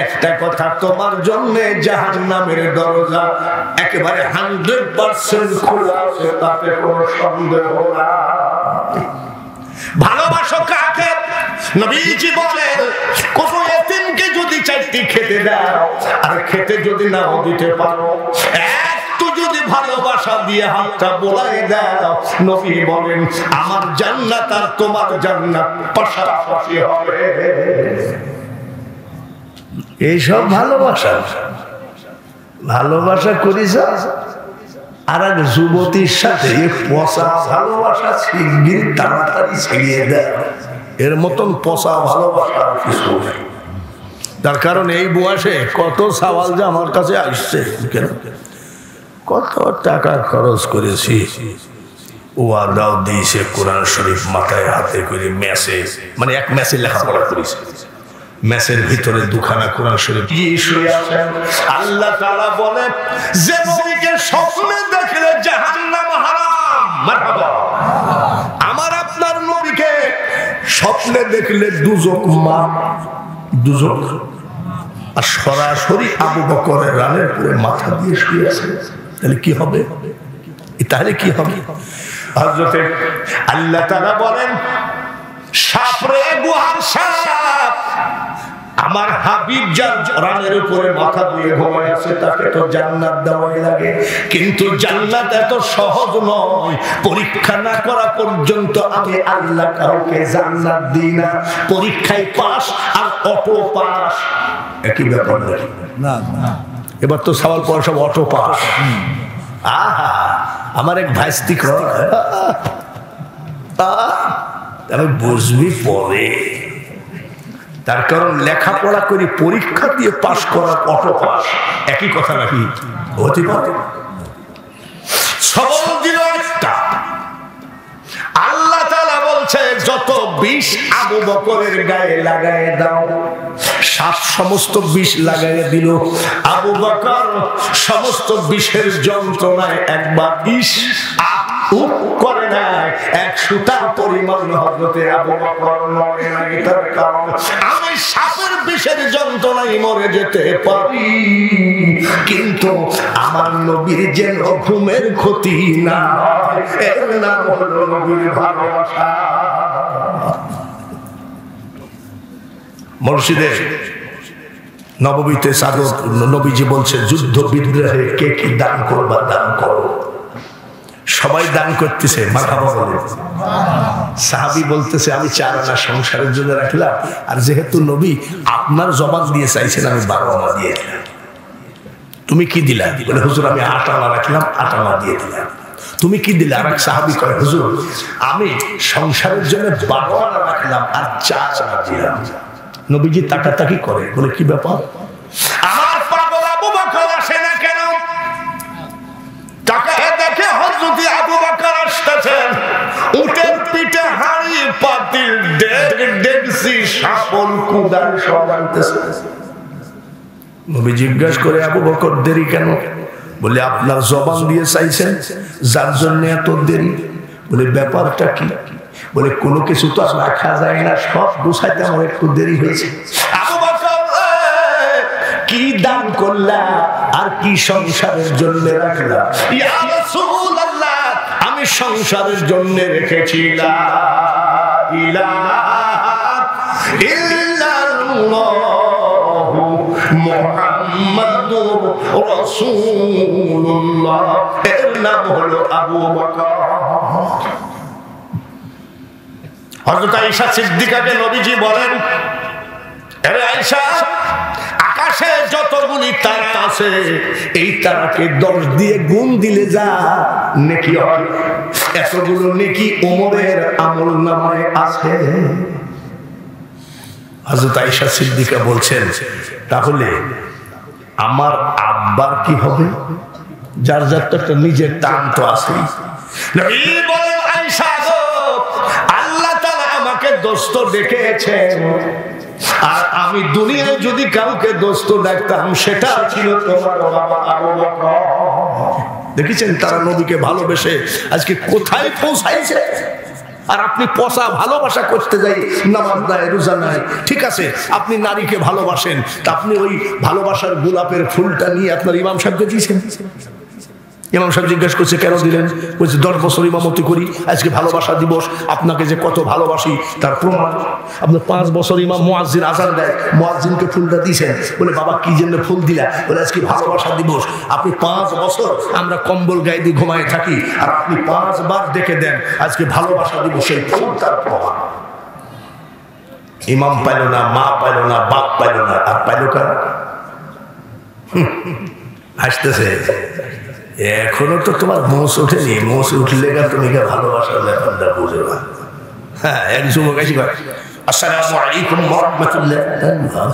একটা কথা, তোমার জন্য জাহান্নামের দরজা একেবারে 100% খোলা আছে, তাতে কোনো সন্দেহ নাই। ভালোবাসো কাকে? নবীজি বলেন কোন এতিমকে যদি চাইতে খেতে দাও আর খেতে যদি নাও দিতে পারো, একটু যদি ভালোবাসা দিয়ে হাতটা বোলায় দাও, নবী বলেন আমার জান্নাত আর তোমার জান্নাত পাশাপাশি হবে। এইসব ভালোবাসা ভালোবাসা করিস আর এক যুবতীর সাথে পচা ভালোবাসা শিগগির তাড়াতাড়ি ছেড়িয়ে দেয়। এর মতন পচা ভালোবাসা কিছু নেই। তার কারণ এই বয়সে কত সওয়াল যে আমার কাছে আসছে, কেন কত টাকা খরচ করেছি, ওয়াদাও দিয়েছে কোরআন শরীফ মাথায় হাতে করে মেসে, মানে এক মেসে লেখাপড়া করেছে, মেসের ভিতরে দুখানা কোরআন শরীফ শুয়ে আছেন। আল্লাহ তাআলা বলে যে নবীকে স্বপ্নে দেখলে জাহান্নাম হারাম। মারহাবা। আমার আপনার নবীকে স্বপ্নে দেখলে দুজক মা, দুজক। আর সরাসরি আবু বকরের রানের পরে মাথা দিয়ে শুয়ে আছে, তাহলে কি হবে? তাহলে কি হবে? হযরতে আল্লাহ তাআলা বলেন সাপরে গুহার সাপ, আমার হাবিব যার রানের উপরে মাথা দিয়ে ঘুমায় আছে তাকে তো জান্নাত দেওয়াই লাগে, কিন্তু জান্নাত এত সহজ নয়। পরীক্ষা না করা পর্যন্ত আমি আল্লাহ কাউকে জান্নাত দিই না। পরীক্ষায় পাস আর অটো পাস একই ব্যাপার না। এবার তো সওয়াল পড়া সব অটো পাস। আহা, আমার এক ভাইস্তি আমি বুঝবি পরে। তার কারণ লেখাপড়া করে পরীক্ষা দিয়ে পাশ করার অটো পাস একই কথা নাকি? হতে পারে। সবল দিল একটা। আল্লাহ তাআলা বলছে যত বিষ আবু বকরের গায়ে লাগায় দাও। সাপ সমস্ত বিষ লাগায় দিল। আবু বকর সমস্ত বিষের যন্ত্রণায় একবার বিষ করে নাই, এক সুতার পরিমাণ হযরতে আবু বকর মরে নাই। তার কারণ আমি সাপের বিষের যন্ত্রণায় মরে যেতে পারি, কিন্তু আমার নবীর যেন ঘুমের ক্ষতি না হয়, এর নাম হলো নবীর ভালোবাসা। মসজিদে নববীতে সাদত নবীজি বলছে যুদ্ধ বিগ্রহে কে কি দান করবা দান করো। সবাই দান করতেছে, মারহাবা বলে। সাহাবী বলতেছে আমি 4 আনা সংসারের জন্য রাখলাম, আর যেহেতু নবী আপনার জবান দিয়ে চাইছেন আমি 12 আনা দিয়ে দিলাম। তুমি কি দিলা? বলে হুজুর আমি 8 আনা রাখলাম, 8 আনা দিয়ে দিলাম। তুমি কি দিলে? আর এক সাহাবী কয় হুজুর আমি সংসারের জন্য 12 আনা রাখলাম আর 4 আনা দিলাম। নবীজি তাকাতাকি করে, বলে কি ব্যাপার? আমার পাগল আবু বকর আসে না কেন? তাকায় দেখে হযরত আবু বকর আসতেছেন, উটের পিঠে হাড়ি পাতিল ডেকসি শাবল কুদাল সব আনতেছে। নবী জিজ্ঞাসা করে আবু বকর দেরি কেন? বলে আপনার জবান দিয়ে চাইছেন, যার জন্য এত দেরি। বলে ব্যাপারটা কি? বলে কোনো কিছু তো রাখা যায় না, সব গুছাইতে আমার একটু দেরি হয়েছে। আবু বকর কি দান করলা আর কি সংসারের জন্য রাখলা? ইয়া রাসূলুল্লাহ আমি সংসারের জন্য রেখেছি লা ইলাহা ইল্লাল্লাহু মুহাম্মাদুর রাসূলুল্লাহ। এর নাম হলো আবু বকর। হযরত আয়েশা সিদ্দিকাকে নবীজি বলেন, আরে আয়েশা, আকাশে যতগুলি তারা আছে এই তারাকে 10 দিয়ে গুণ দিলে যা নেকি হয়, এতগুলো নেকি ওমরের আমলনামায় আছে। হযরত আয়েশা সিদ্দিকা বলছেন, তাহলে আমার আব্বার কি হবে? যার যার তো একটা নিজের টান তো আছে। নবী বলেন, আয়েশা গো, আল্লাহ তাআলা আমাকে দোস্ত ডেকেছেন, আর আমি দুনিয়ায় যদি কাউকে দোস্ত ডাকতাম সেটা ছিল তোমার বাবা আবু বকর। দেখেছেন তারা নবীকে ভালোবেসে আজকে কোথায় পৌঁছাইছে। আর আপনি পচা ভালোবাসা করতে যাই, নামাজ নাই, রোজা নাই, ঠিক আছে, আপনি নারীকে ভালোবাসেন, তা আপনি ওই ভালোবাসার গোলাপের ফুলটা নিয়ে আপনার ইমাম সাহেবকে দিয়েছেন। ইমাম সাহেব জিজ্ঞেস করছে, কেন দিলেন? বলছে 10 বছর ইমামতি করি, আজকে ভালোবাসা দিবস, আপনাকে যে কত ভালোবাসি তার প্রমাণ। আপনি 5 বছর ইমাম মুয়াজ্জিন আযান দেয়, মুয়াজ্জিনকে ফুলটা দিয়েছেন। বলে বাবা কি জন্য ফুল দিলা? বলে আজকে ভালোবাসা দিবস। আপনি 5 বছর আমরা কম্বল গায়ে দিয়ে ঘুমায় থাকি, আর আপনি 5 বার ডেকে দেন আজকে ভালোবাসা দিবস, সেই ফুল তার প্রমাণ। ইমাম পাইল না, মা পাইল না, বাপ পাইল না, আর পাইল কারা? হাসতেছে। এখনো তো তোমার মোষ ওঠেনি, মোষ উঠলে তুমি ভালোবাসার ব্যাপারটা বুঝে না। হ্যাঁ, এক যুবক আসি কয়, আসসালামু আলাইকুম ওয়া রাহমাতুল্লাহ।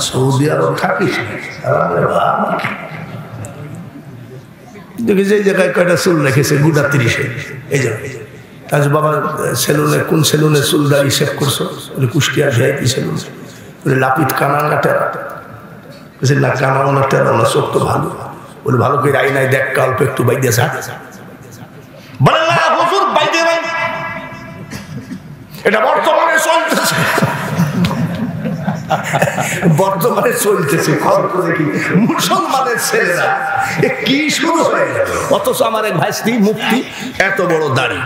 সৌদি আরব থাকিস? দেখি যে জায়গায় কয়টা চুল রেখেছে, গুড়া 30-এ। এই যে আজ বাবা সেলুনে, কোন সেলুনে চুল দাড়ি শেভ করছো? বলে কুষ্টিয়া ভিআইপি সেলুন। বলে লাপিত কানা না টেরা? বলছে না, কানাও না টেরাও না, চোখ তো ভালো। বলে ভালো করে আইনায় দেখ, অল্প একটু বাইদে আছে। বলে না হুজুর, বাইদে নাই, এটা বর্তমানে চলতেছে। বর্তমানে চলতেছে মুসলমানের ছেলেরা কি শুরু হয়ে গেল। অথচ আমার এক ভাইস্তি মুফতি, এত বড় দাড়ি,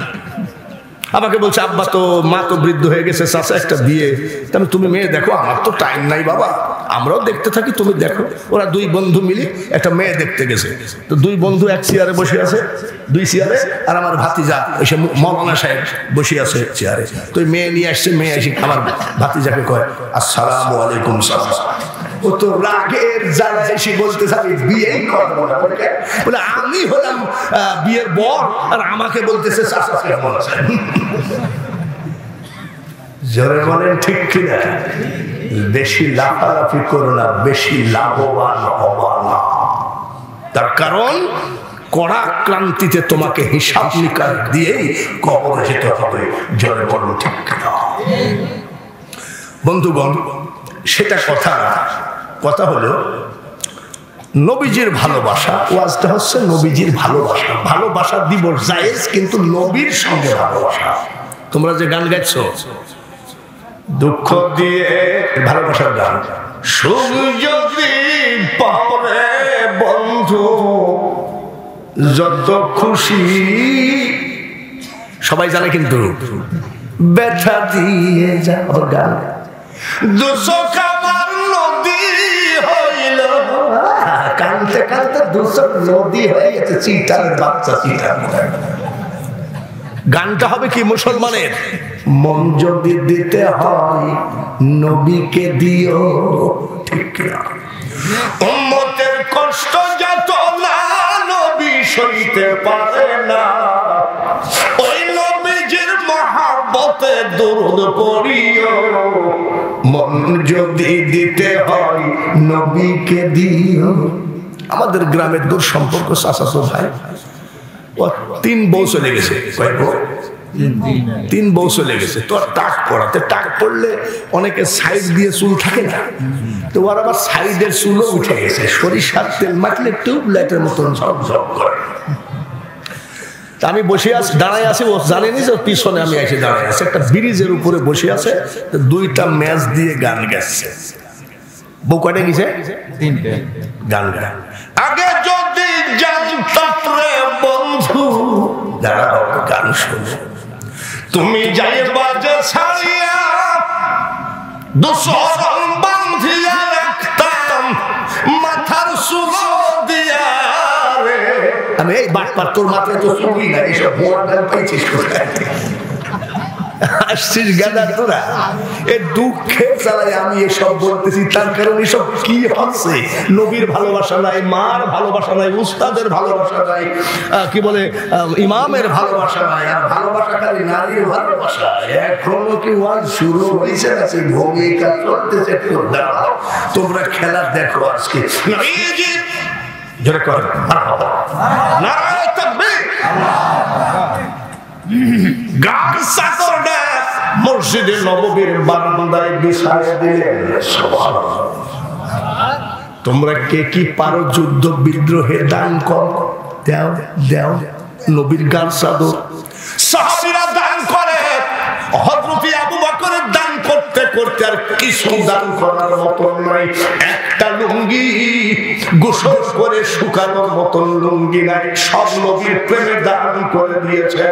আমাকে বলছে আব্বা তো, মা তো বৃদ্ধ হয়ে গেছে, চাচা একটা বিয়ে, তাহলে তুমি মেয়ে দেখো। আমার তো টাইম নাই বাবা, আমরাও দেখতে থাকি, তুমি দেখো। ওরা 2 বন্ধু মিলে একটা মেয়ে দেখতে গেছে। তো 2 বন্ধু এক চেয়ারে বসে আছে, 2 চেয়ারে, আর আমার ভাতিজা এসে মৌলানা সাহেব বসে আছে চেয়ারে। তো মেয়ে নিয়ে আসছে, মেয়ে এসে আমার ভাতিজাকে কয়, আসসালামু আলাইকুম সালাম। ও তো রাগের জ্বালা এসে বলতে থাকে বিয়েই করবো না। বলে আমি হলাম বিয়ের বর, আর আমাকে বলতেছে চাচা কেমন আছে। জোরে বলেন ঠিক কিনা? বেশি লাফালাফি করো না, বেশি লাভবান হবা না। তার কারণ কড়া ক্লান্তিতে তোমাকে হিসাব নিকাশ দিয়েই কবরে যেতে হবে। জোরে বলুন ঠিক কিনা? বন্ধুগণ, সেটা কথা না, কথা হলো নবীজির ভালোবাসা। ওয়াজটা হচ্ছে নবীজির ভালোবাসা। ভালোবাসা দিবস জায়েজ, কিন্তু নবীর সঙ্গে ভালোবাসা। তোমরা যে গান গাইছো দুঃখ দিয়ে, ভালোবাসার গান, সুখ যদি পারে বন্ধু যত খুশি, সবাই জানে, কিন্তু ব্যথা দিয়ে যাওয়ার গান, দুচোখ আমার নদী হইল, কানতে কানতে দুচোখ নদী হয়ে গেছে, চিটার বাচ্চা চিটার। গানটা হবে কি মুসলমানের, মন যদি দিতে হয় নবীকে দিও, ঠিক না? উম্মতের কষ্ট যত না নবী সইতে পারে না, ওই নবীজির মহব্বতে দরুদ পড়িও। মন যদি দিতে হয় নবীকে দিও। আমাদের গ্রামের দূর সম্পর্ক চাচাতো ভাই, 3 বউ চলে গেছে। 3 বউ চলে গেছে। তো টাক পড়াতে, টাক পড়লে অনেকে সাইড দিয়ে চুল থাকে না, তো ওর আবার সাইডের চুলও উঠে গেছে। সরিষার তেল মাখলে টিউবলাইটের মতন ঝকঝক করে। আমি বসে আছি, দাঁড়ায় আছি, ও জানেনি যে পিছনে আমি এসে দাঁড়ায় আছি। একটা ব্রিজের উপরে বসে আছে, 2টা ম্যাচ দিয়ে গান গাচ্ছে। বউ কয়টা গেছে? 3টে গান গায়। আগে যদি জানতাম রে বন্ধু দাঁড়াও গান শোনো। তুমি যাইবা যে ছাড়িয়া দুসরম বাঁধিয়া রাখতাম মাথার চুল দিয়া রে। আমি এই বাটপার তোর মাথায় তো চুলই না, এইসব ভোয়ার গান পাইছিস কোথায়? আসছিস গাদা তোরা? এ দুঃখে চালাই আমি এসব বলতেছি, তার কারণ এসব কি হচ্ছে? নবীর ভালোবাসা নাই, মার ভালোবাসা নাই, উস্তাদের ভালোবাসা নাই, কি বলে ইমামের ভালোবাসা নাই, আর ভালোবাসা খালি নারীর ভালোবাসা। এখনো কি ওয়াজ শুরু হয়েছে না? সেই ভূমিকা চলতেছে। দাঁড়াও, তোমরা খেলা দেখো আজকে। জোরে কর নারায়ে তাকবীর। গান চাদরটা মসজিদে নববীর বারান্দায় বিছায়া দিলেন। সুবহানাল্লাহ। তোমরা কে কি পারো যুদ্ধ বিদ্রোহে দান কর, দাও দাও। নবীর গান চাদর সাহাবীরা দান করে। হযরত আবু বকরের দান করতে করতে আর কিছু দান করার মতন নাই। একটা লুঙ্গি গোসল করে শুকানোর মতন লুঙ্গি নাই, সব নবীর প্রেমে দান করে দিয়েছে।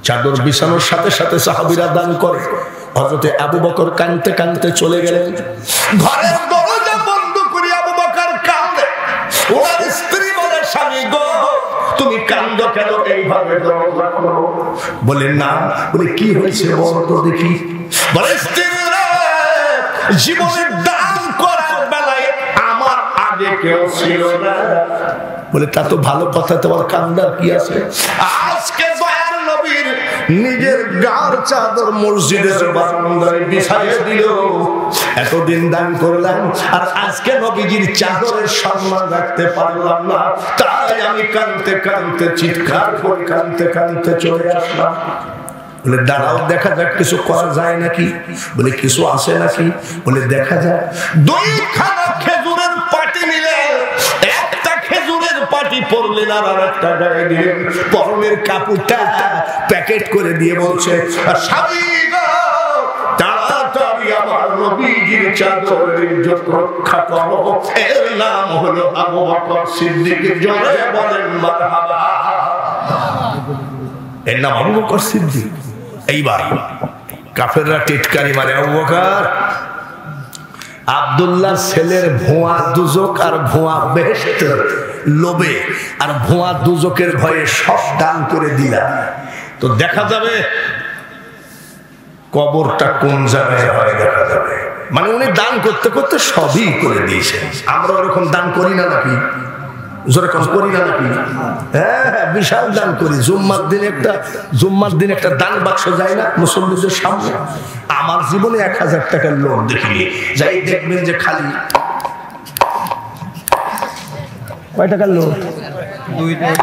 চাদর বিছানোর সাথে সাথে সাহাবীরা দান করে। হযরত আবু বকর কাঁদতে কাঁদতে চলে গেলেন। ঘরের দরজা বন্ধ করে আবু বকর কাঁদে। ওর স্ত্রী বলে, স্বামী গো তুমি কান্দো কেন এইভাবে? দরজা খোলো। বলে না। বলে কি হয়েছে বল তো দেখি। বলে স্ত্রী রে, জীবনের দান করার বেলায় আমার আগে কেউ ছিল না। বলে তা তো ভালো কথা, তোমার কান্দার কি আছে? আজকে দয়ার নবীর নিজের গার চাদর মসজিদের বারান্দায় বিছাইয়ে দিল। এতদিন দান করলাম, আর আজকে নবীজির চাদরের সম্মান রাখতে পারলাম না, তাই আমি কাঁদতে কাঁদতে চিৎকার করে কাঁদতে কাঁদতে চলে আসলাম। বলে দাঁড়াও, দেখা যাক কিছু করা যায় নাকি। বলে কিছু আছে নাকি? বলে দেখা যায়। দুইখানা খেজুরের পাটি নিলে, একটা খেজুরের পাটি পরলেন আর একটা গায়ে দিলেন। পরনের কাপড়টা প্যাকেট করে দিয়ে বলছে, স্বামী গো তাড়াতাড়ি আমার নবীজির চাদরের ইজ্জত রক্ষা করো। এর নাম হলো আবু বকর সিদ্দিক। জোরে বলেন মারহাবা। এর নাম আবু বকর সিদ্দিক। এইবার কাফেররা টিটকারি মারে, আবু বকর আব্দুল্লাহ ছেলের ভুয়া দুজক আর ভুয়া বেহেশতের লোভে আর ভুয়া দুজকের ভয়ে সব দান করে দিলা, তো দেখা যাবে কবরটা কোন জায়গায় হয় দেখা যাবে। মানে উনি দান করতে করতে সবই করে দিয়েছেন। আমরা ওরকম দান করি না নাকি? যেরকম করি না নাকি? হ্যাঁ, বিশাল দান করি। জুম্মার দিন একটা দান বাক্স যায় না মুসল্লিদের সামনে? আমার জীবনে 1000 টাকার লোন দেখিনি। যাই দেখবেন যে খালি কয় টাকার লোন? 2 টাকা।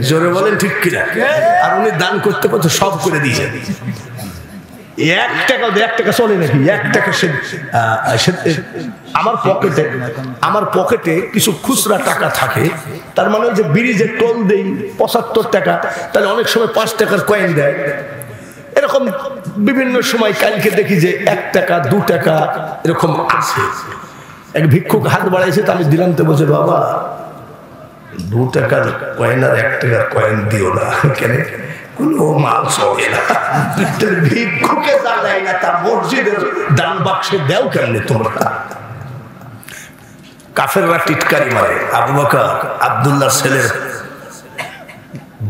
জোরে বলেন ঠিক কিনা? আর উনি দান করতে করতে সব করে দিয়েছেন। 1 টাকা চলে নাকি? 1 টাকা আমার পকেটে কিছু খুচরা টাকা থাকে। তার মানে যে ব্রিজে টোল দেই 75 টাকা, তাহলে অনেক সময় 5 টাকার কয়েন দেয়। এরকম বিভিন্ন সময় কালকে দেখি যে 1 টাকা 2 টাকা এরকম আছে। এক ভিক্ষুক হাত বাড়াইছে, তো আমি দিলাম। তো বলছে, বাবা 2 টাকার কয়েন আর 1 টাকার কয়েন দিও না। কেন? কোনো মাল চলে না। ভিক্ষুকে দাঁড়ায় না, তার মসজিদের দান বাক্সে দেও কেমনে তোমরা? কাফেররা টিটকারি মারে। আবু বকর আব্দুল্লাহ ছেলের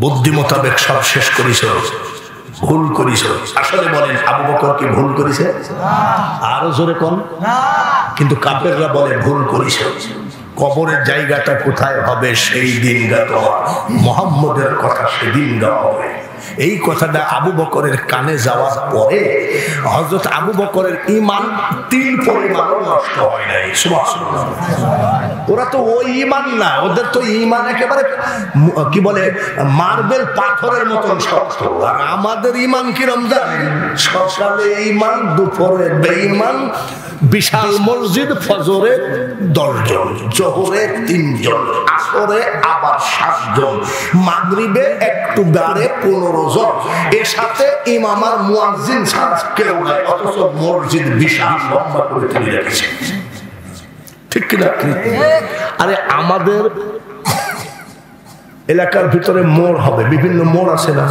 বুদ্ধি মোতাবেক সব শেষ করিস, ভুল করিস। আসলে বলেন আবু বকর কি ভুল করেছে? আরো জোরে কোন? কিন্তু কাফেররা বলে ভুল করিস। কবরের জায়গাটা কোথায় হবে সেই দিন গাওয়া, মুহাম্মদের কথা সেদিন গাওয়া হবে। এই কথাটা আবু বকরের কানে যাওয়ার পরে হযরত আবু বকরের ঈমান 3 পরিমাণ নষ্ট হয় নাই। সুবহানাল্লাহ। ওরা তো ওই ঈমান না, ওদের তো ঈমান একেবারে কি বলে মার্বেল পাথরের মতন শক্ত। আর আমাদের ঈমান কি রমজান? সকালে ঈমান, দুপুরে বেঈমান। বিশাল মসজিদ, ফজরে 10 জন, জোহরে 3 জন, আসরে আবার 7 জন, মাগরিবে একটু বাড়ে 15 জন। এর সাথে ইমাম আর মুয়াজ্জিন ছাড়া কেউ নাই। অথচ মসজিদ বিশাল লম্বা করে তুলে রেখেছে। ঠিক কিনা? আরে আমাদের এলাকার ভিতরে মোড় হবে, বিভিন্ন মোড় আছে না,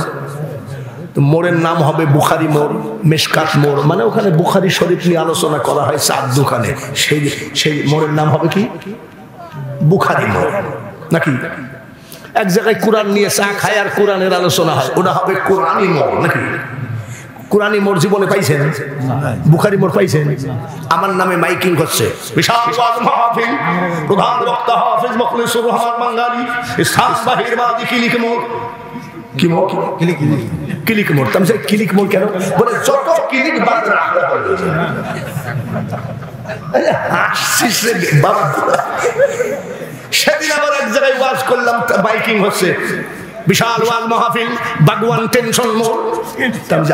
মোড়ের নাম হবে বুখারি মোড়, মেশকাত মোড়, মানে ওখানে বুখারি শরীফ নিয়ে আলোচনা করা হয় চার দোকানে, সেই মোড়ের নাম হবে কি? বুখারি মোড়। নাকি এক জায়গায় কোরআন নিয়ে চা খায় আর কোরআনের আলোচনা হয়, ওটা হবে কোরআনি মোড়। নাকি কোরআনি মোড় জীবনে পাইছেন? বুখারি মোড় পাইছেন? আমার নামে মাইকিং হচ্ছে, বিশাল ওয়াজ মাহফিল, প্রধান বক্তা হাফেজ মুখলিসুর রহমান বাঙ্গালী, স্থান বাহিরবাদী কিলিক মোড়। কি মোড়? কিলিক মোড়। তুমি কিলিক মোড় কেন বলে? যত কিলিক বাদ রাখতে হবে। বাবা সেদিন আবার এক জায়গায় ওয়াজ করলাম, বাইকিং হচ্ছে, বিশাল ওয়াজ মাহফিল, বাগওয়ান টেনশন মোড়।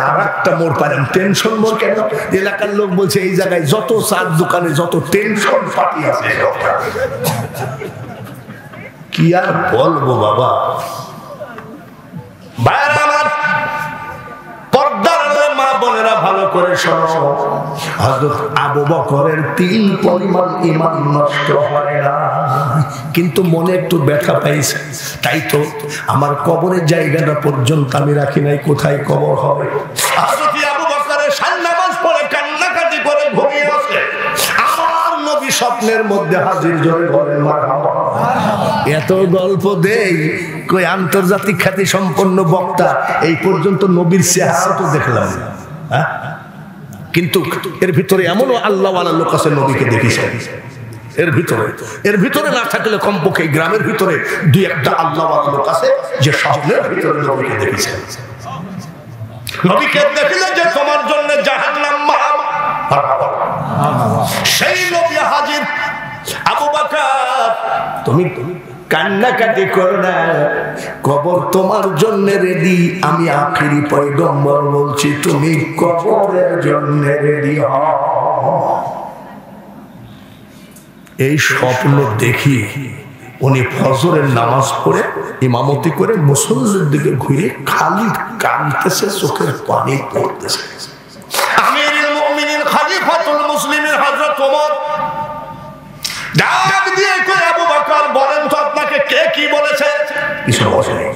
আর একটা মোড় পাইলাম, টেনশন মোড় কেন? এলাকার লোক বলছে এই জায়গায় যত চার দোকানে যত টেনশন পার্টি আছে। কি আর বলবো বাবা। মা বোনেরা ভালো করে শোনো, হযরত আবু বকরের তিল পরিমাণ ঈমান নষ্ট হয় না, কিন্তু মনে একটু ব্যথা পাইছে। তাই তো আমার কবরের জায়গাটা পর্যন্ত আমি রাখি নাই, কোথায় কবর হবে। হযরত আবু বকরের সান নামাজ পড়ে কান্নাকাটি করে ঘুমিয়ে আছে, আমার নবী স্বপ্নের মধ্যে হাজির, জোরে বলেন মারহাবা। এত গল্প দেই, কই আন্তর্জাতিক খ্যাতি সম্পন্ন বক্তা, এই পর্যন্ত নবীর চেহারা তো দেখলাম, কিন্তু এর ভিতরে এমনও আল্লাহওয়ালা লোক আছে নবীকে দেখিছে। এর ভিতরে না থাকলে কমপক্ষে গ্রামের ভিতরে দুই একটা আল্লাহওয়ালা লোক আছে যে স্বপ্নের ভিতরে নবীকে দেখিছে। নবীকে দেখিলে যে তোমার জন্য জাহান্নাম মারহাবা, সেই নবী হাজির। আবু বকর তুমি কান্নাকাটি করো না, কবর তোমার জন্য রেডি। আমি আখিরি পয়গম্বর বলছি, তুমি কবরের জন্য রেডি হও। এই স্বপ্ন দেখি উনি ফজরের নামাজ পড়ে ইমামতি করে মুসল্লির দিকে ঘুরে খালি কাঁদতেছে, চোখের পানি পড়তেছে। আমিরুল মুমিনিন খলিফাতুল মুসলিমিন হযরত ওমর ডাক দিয়ে কয়, আবু বকর বলেন তো আপনাকে কে কি বলেছে? কিছু বলেনি।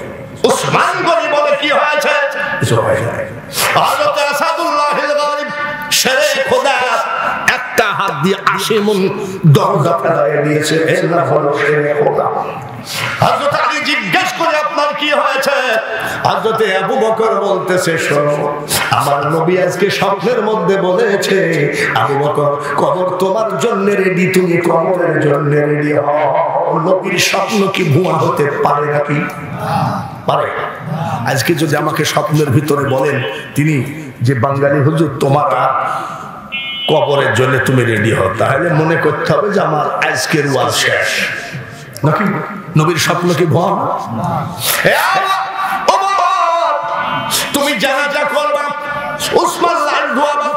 উসমান গনি বলে কি হয়েছে? কিছু হয়নি। হযরত আসাদুল্লাহিল গালিব শেরে খোদা একটা হাত দিয়ে 80 মণ দরজা ফেলাইয়া দিয়েছে, এর নাম হলো শেরে খোদা। হযরত আলী জিজ্ঞেস করে আপনার কি হয়েছে? হযরত আবু বকর বলতেছে, শোনো, আমার নবী আজকে স্বপ্নের মধ্যে বলেছে, আবু বকর কবর তোমার জন্য রেডি, তুমি কবরের জন্য রেডি হও। নবীর স্বপ্ন কি ভুয়া হতে পারে নাকি? পারে। আজকে যদি আমাকে স্বপ্নের ভিতরে বলেন তিনি যে বাঙালি হুজুর তোমার কবরের জন্য তুমি রেডি হও, তাহলে মনে করতে হবে যে আমার আজকের ওয়াজ শেষ নাকি? নবীর স্বপ্ন কি ভুয়া? তুমি জানাজা করবা, উসমান লাশ ধোয়াবা,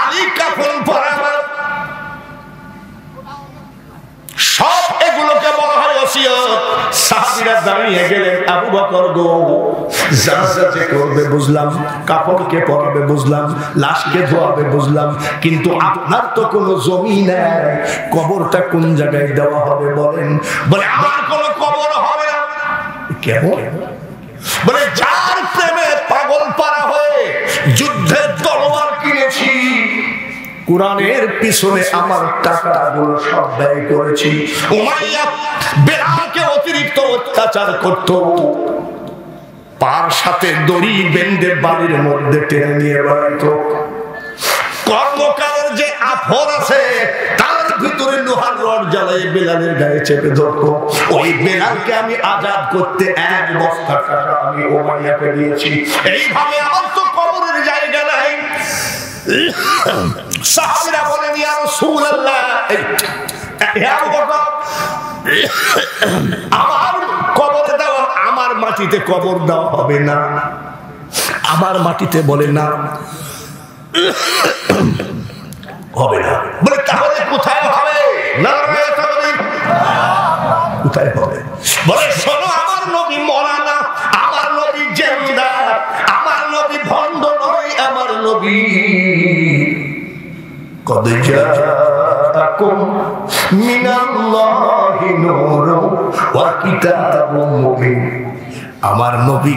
আলী কাফন পরাবা, সব এগুলোকে বলা হয় ওসিয়ত। সাহাবীরা দাঁড়িয়ে গেলেন, আবু বকর গো, জানাজা যে করবে বুঝলাম, কাফনকে পরাবে বুঝলাম, লাশকে ধোয়াবে বুঝলাম, কিন্তু আপনার তো কোনো জমি নাই, কবরটা কোন জায়গায় দেওয়া হবে বলেন? বলে আমার কোনো কবর হবে না। কেমন? বলে যার প্রেমে পাগল পারা হয়ে যুদ্ধের তলোয়ার কিনেছি, কুরআনের পিছনে আমার টাকাগুলো সব ব্যয় করেছি, উমাইয়া বেলালকে অতিরিক্ত অত্যাচার করত, পার সাথে দড়ি বেঁধে বাড়ির মধ্যে টেনে নিয়ে বেড়াতো, কর্মকারের যে আফর আছে তার ভিতরে লোহার রড জ্বালিয়ে বেলালের গায়ে চেপে ধরতো। ওই বেলালকে আমি আজাদ করতে 1 বস্তা টাকা আমি উমাইয়াকে দিয়েছি। এইভাবে আমার তো কবরের জায়গা নাই। সাহাবীরা বলেন, ইয়া রাসূলুল্লাহ, আমার কবরে দেওয়া, আমার মাটিতে কবর দেওয়া হবে না। আমার মাটিতে বলে না, হবে না। বলে তাহলে কোথায় হবে? না কোথায় হবে? বলে শোনো, আমার নবী মরা না, আমার নবী জিন্দা, আমার নবী ভণ্ড নয়, আমার নবী কদ জাআকুম মিনাল্লাহি নূরুন ওয়া কিতাবুম মুবিন। আমার নবী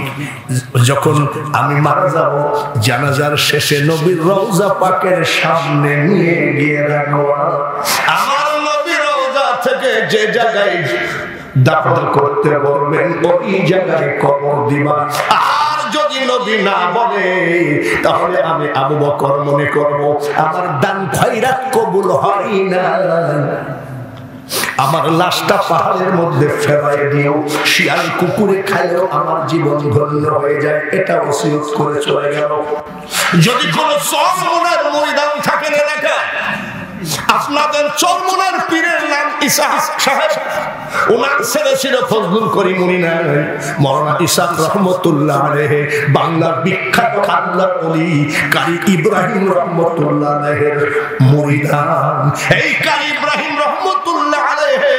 যখন আমি মারা যাব, জানাজার শেষে নবীর রওজা পাকের সামনে নিয়ে গিয়ে রাখবো। আমার নবীর রওজা থেকে যে জায়গায় দাফন করতে বলবেন ওই জায়গায় কবর দিবা। আর যদি নবী না বলে তাহলে আমি আবু বকর মনে করব আমার দান খয়রাত কবুল হয় না। আমার লাশটা পাহাড়ের মধ্যে ফেলাই দিও, শিয়াল কুকুরে খাইলেও আমার জীবন ধন্য হয়ে যায়, এটা ওসিয়ত করে চলে গেল। যদি কোন চরমনার ময়দান থাকে না লেখা, আপনাদের চরমনার পীরের নাম ইসহাক সাহেব, ওনার ছেলে ছিল ফজলুল করিম মুনিনা, মাওলানা ইসহাক রহমতুল্লাহ আলাইহি বাংলার বিখ্যাত কান্দার ওলি কারি ইব্রাহিম রহমতুল্লাহ আলাইহির মুরিদান। এই কারি ইব্রাহিম রহমতুল্লাহ আলাইহি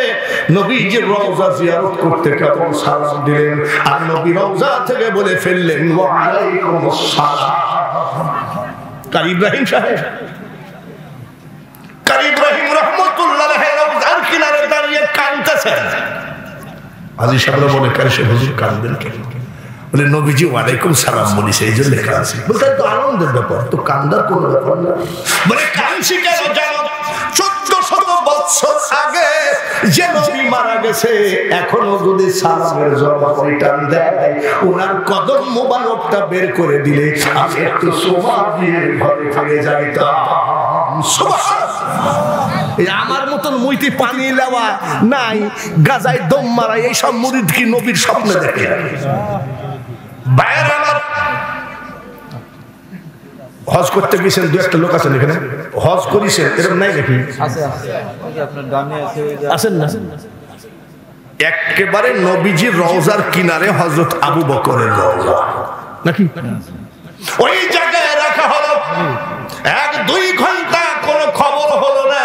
নবীজির রওজা জিয়ারত করতে কেমন সালাম দিলেন, আর নবী রওজা থেকে বলে ফেললেন ওয়া আলাইকুমুস সালাম। কারি ইব্রাহিম সাহেব, কারি ইব্রাহিম রহমতুল্লাহ আলাইহি রওজার কিনারে দাঁড়িয়ে কাঁদতেছেন। আজি সাহেব মনে করে সে হুজুর কাঁদবেন কেন? বলে নবীজি ওয়ালাইকুম সালাম বলিছে এই জন্য লেখা আছে। বলতে তো আনন্দের ব্যাপার, তো কান্দার কোনো ব্যাপার না। বলে কাঁদছি কেন জানো? 1400 বছর আগে যে নবী মারা গেছে, এখনো যদি সালামের জবাব রিটার্ন দেয়, ওনার কদম মোবারকটা বের করে দিলে আমি একটু সোমা দিয়ে ঘরে ফিরে যাইতাম। আমার মতন মুইতি পানি লেওয়া নাই, গাজায় দম মারা এইসব মুরিদ কি নবীর স্বপ্নে দেখে? হজ করতে গেছেন, দু একটা লোক আছেন এখানে হজ করেছেন, এরকম নাই নাকি? আছেন না? একেবারে নবীজির রওজার কিনারে হযরত আবু বকরের রওজা নাকি, ওই জায়গায় রাখা হলো। 1-2 ঘন্টা কোনো খবর হলো না।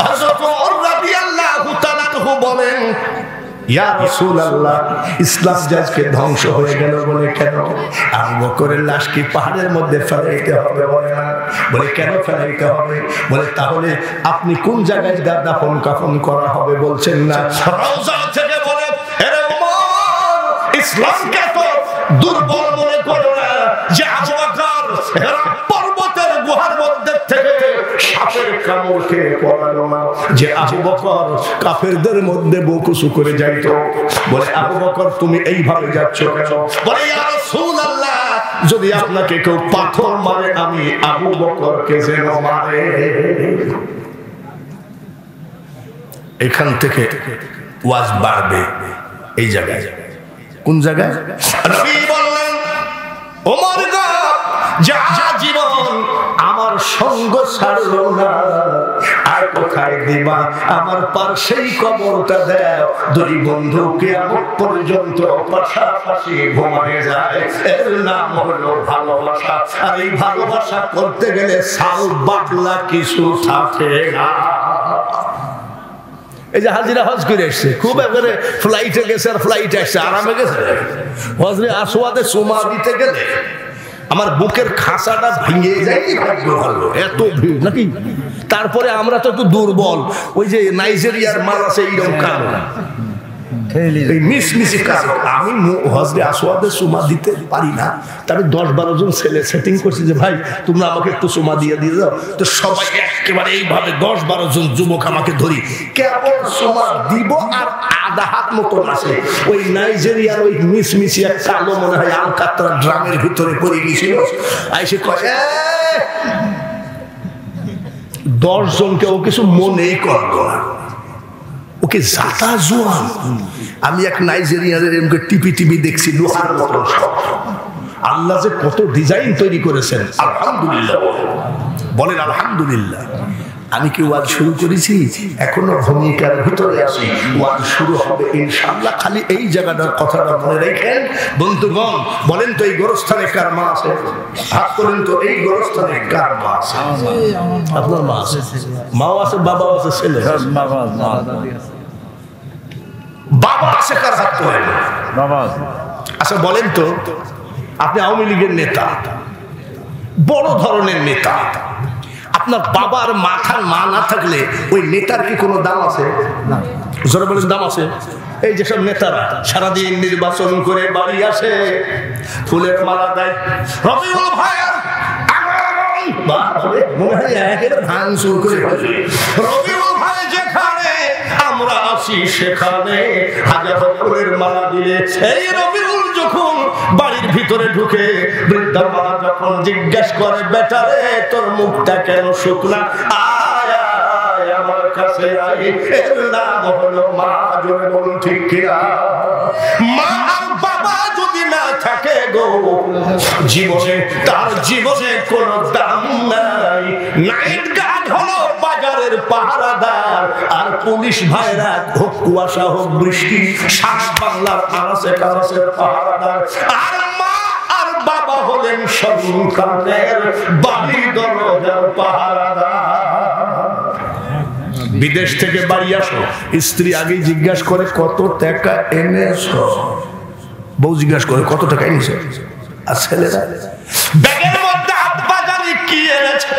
হযরত ওমর রাদিয়াল্লাহু তাআলা আনহু বলেন, ইয়া রাসূলুল্লাহ, ইসলাম আজকে ধ্বংস হয়ে গেল। বলে কেন? আবু বকরের লাশ কি পাহাড়ের মধ্যে ফেলাইতে হবে? বলে না। বলে কেন ফেলাইতে হবে? বলে তাহলে আপনি কোন জায়গায় দাফন কাফন করা হবে বলছেন না? রওজা থেকে বলে, আরে ওমর, ইসলামকে তো দুর্বল মনে করো না যে আবু বকর পর্বতের গুহার মধ্যে থেকে সাপের কামড় খেয়ে পড়ালো না, যে আবু বকর কাফেরদের মধ্যে বকুসু করে যাইতো। বলে আবু বকর তুমি এইভাবে যাচ্ছ কেন? বলে ইয়া রাসূলুল্লাহ, যদি আপনাকে কেউ পাথর মারে আমি আবু বকরকে যেন মারে। এখান থেকে ওয়াজ বাড়বে এই জায়গায়। কোন জায়গায়? নবী বললেন, ওমর গো, যা জীবন আমার সঙ্গ ছাড়লো না, আর কোথায় দিবা? আমার পাশেই কবরটা দাও। দুই বন্ধু কিয়ামত পর্যন্ত পাশাপাশি ঘুমায় যায়, এর নাম হলো ভালোবাসা। আর এই ভালোবাসা করতে গেলে সাল বাটলা কিছু থাকে না। এই যে হাজিরা হজ করে এসছে, খুব এবারে ফ্লাইটে গেছে আর ফ্লাইটে আসছে, আরামে গেছে। হজরে আসওয়াদে সুমা দিতে গেলে আমার বুকের খাঁচাটা ভেঙে যায়, এত ভিড় নাকি। তারপরে আমরা তো একটু দুর্বল, ওই যে নাইজেরিয়ার মাল আছে এইরকম কারণ, এই মিশমিশি কাজ। আমি হজরে আসওয়াদে সুমা দিতে পারি না, তবে 10-12 জন ছেলে সেটিং করছি যে ভাই তোমরা আমাকে একটু সুমা দিয়ে দাও। তো সবাই একেবারে এইভাবে 10-12 জন যুবক আমাকে ধরি, কেবল সুমা দিব আর আধা হাত মতন আছে। ওই নাইজেরিয়ার ওই মিশমিশি এক কালো মনে হয় আলকাতরা ড্রামের ভিতরে পড়ে গেছিল। আইসে কয় 10 জনকে ও কিছু মনেই করলো না, ওকে জাতা জোয়ান। আমি এক নাইজেরিয়ানের এমকে টিপি দেখছি, লোহার মতো। আল্লাহ যে কত ডিজাইন তৈরি করেছেন, আলহামদুলিল্লাহ বলেন আলহামদুলিল্লাহ। আমি কি ওয়াজ শুরু করেছি, এখনো ভূমিকার ভিতরে আছি, ওয়াজ শুরু হবে ইনশাআল্লাহ। খালি এই জায়গাটার কথাটা মনে রাখেন বন্ধুগণ। বলেন তো এই গোরস্থানে কার মা আছে? হাত তোলেন তো, এই গোরস্থানে কার মা আছে? আপনার মা আছে, মাও আছে, বাবাও আছে, ছেলে বাবা আছে, কার হাত তোলেন? বাবা। আচ্ছা বলেন তো, আপনি আওয়ামী লীগের নেতা, বড় ধরনের নেতা, আপনার বাবার মাথার মা না থাকলে ওই নেতার কি কোনো দাম আছে? না। জোরে বলেন দাম আছে? এই যেসব নেতারা সারাদিন নির্বাচন করে বাড়ি আসে, ফুলের মালা দেয়, রবিউল ভাই রবিউল ভাই যেখানে আমরা আসি সেখানে হাজার ফুলের মালা দিলে, এই রবিউল যখন বাড়ির ভিতরে ঢুকে বৃদ্ধা মা যখন জিজ্ঞেস করে, বেটারে তোর মুখটা কেন শুকনা, আমার কাছে আই, এর নাম হলো মা। জোরে বলুন ঠিক কিনা? মা আর বাবা যদি না থাকে গো জীবনে, তার জীবনে কোনো দাম নাই। নাইট গার্ড হলো বাজারের পাহারাদার, আর পুলিশ ভাইরা হোক কুয়াশা হোক বৃষ্টি সারা বাংলার আনাচে কানাচে পাহারাদার। আর মা আর বাবা হলেন সন্তানের বাড়ি দরজার পাহারাদার। বিদেশ থেকে বাড়ি আসো, স্ত্রী আগেই জিজ্ঞাসা করে কত টাকা এনেছো, বউ জিজ্ঞাসা করে কত টাকা এনেছো, আর ছেলেরা ব্যাগের মধ্যে আব্বা জানি কি এনেছে,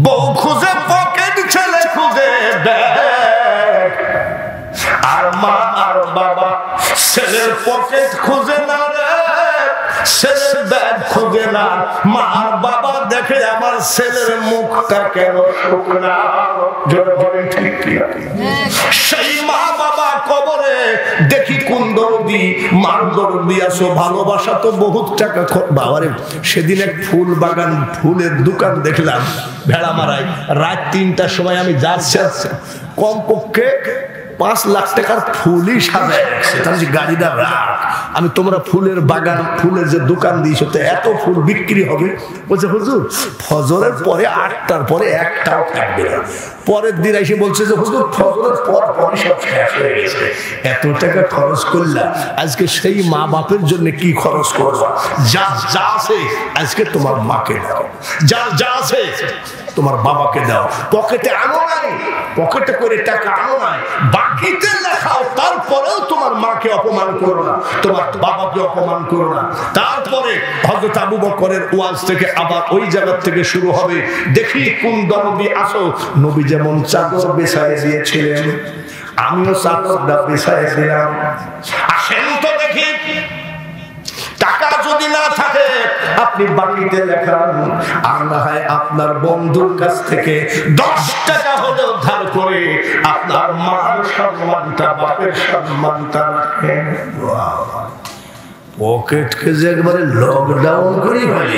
বউ খুঁজে পকেট, ছেলে খুঁজে ব্যাগ, আর মা আর বাবা ছেলের পকেট খুঁজে না রে, ছেলের ব্যাগ খুঁজে না। মা আর বাবা দেখে আমার ছেলের মুখটা কেন শুকনা, ঠিক কিনা? সেই মা বাবা কবরে দেখি কোন দরদি, মার দরদি আসো, ভালোবাসা তো বহুত টাকা। বাবারে সেদিন এক ফুল বাগান, ফুলের দোকান দেখলাম ভেড়া মারাই, রাত 3টার সময় আমি যাচ্ছি, কমপক্ষে 5 লাখ টাকার ফুলই সাজায় রাখছে। তাহলে গাড়িটা রাখ, আমি তোমরা ফুলের বাগান, ফুলের যে দোকান দিয়েছো তো এত ফুল বিক্রি হবে? বলছে হুজুর ফজরের পরে 8টার পরে একটাও থাকবে না। পরের দিন এসে বলছে যে হুজুর ফজরের পর পরে সব শেষ হয়ে গেছে। এত টাকা খরচ করলা, আজকে সেই মা বাপের জন্য কি খরচ করবা? যা যা আছে আজকে তোমার মাকে দাও, যা যা আছে তোমার বাবাকে দাও। পকেটে আনো নাই, পকেটে করে টাকা আনো নাই, বাকিতে লেখাও, তারপরেও তোমার মাকে অপমান করো না, তোমার বাবাকে অপমান করো না। তারপরে হযরত আবু বকরের ওয়াজ থেকে আবার ওই জায়গা থেকে শুরু হবে, দেখি কোন দরদি আসো। নবী যেমন চাদর বিছায় দিয়েছিলেন, আমিও চাদরটা বিছায় দিলাম। আসেন তো দেখি, টাকা যদি না থাকে আপনি বাকিতে লেখান, আর না হয় আপনার বন্ধুর কাছ থেকে 10 টাকা হলেও ধার করে আপনার মার সম্মানটা, বাপের সম্মানটা রাখেন। পকেটকে যে একবারে লকডাউন করি ভাই,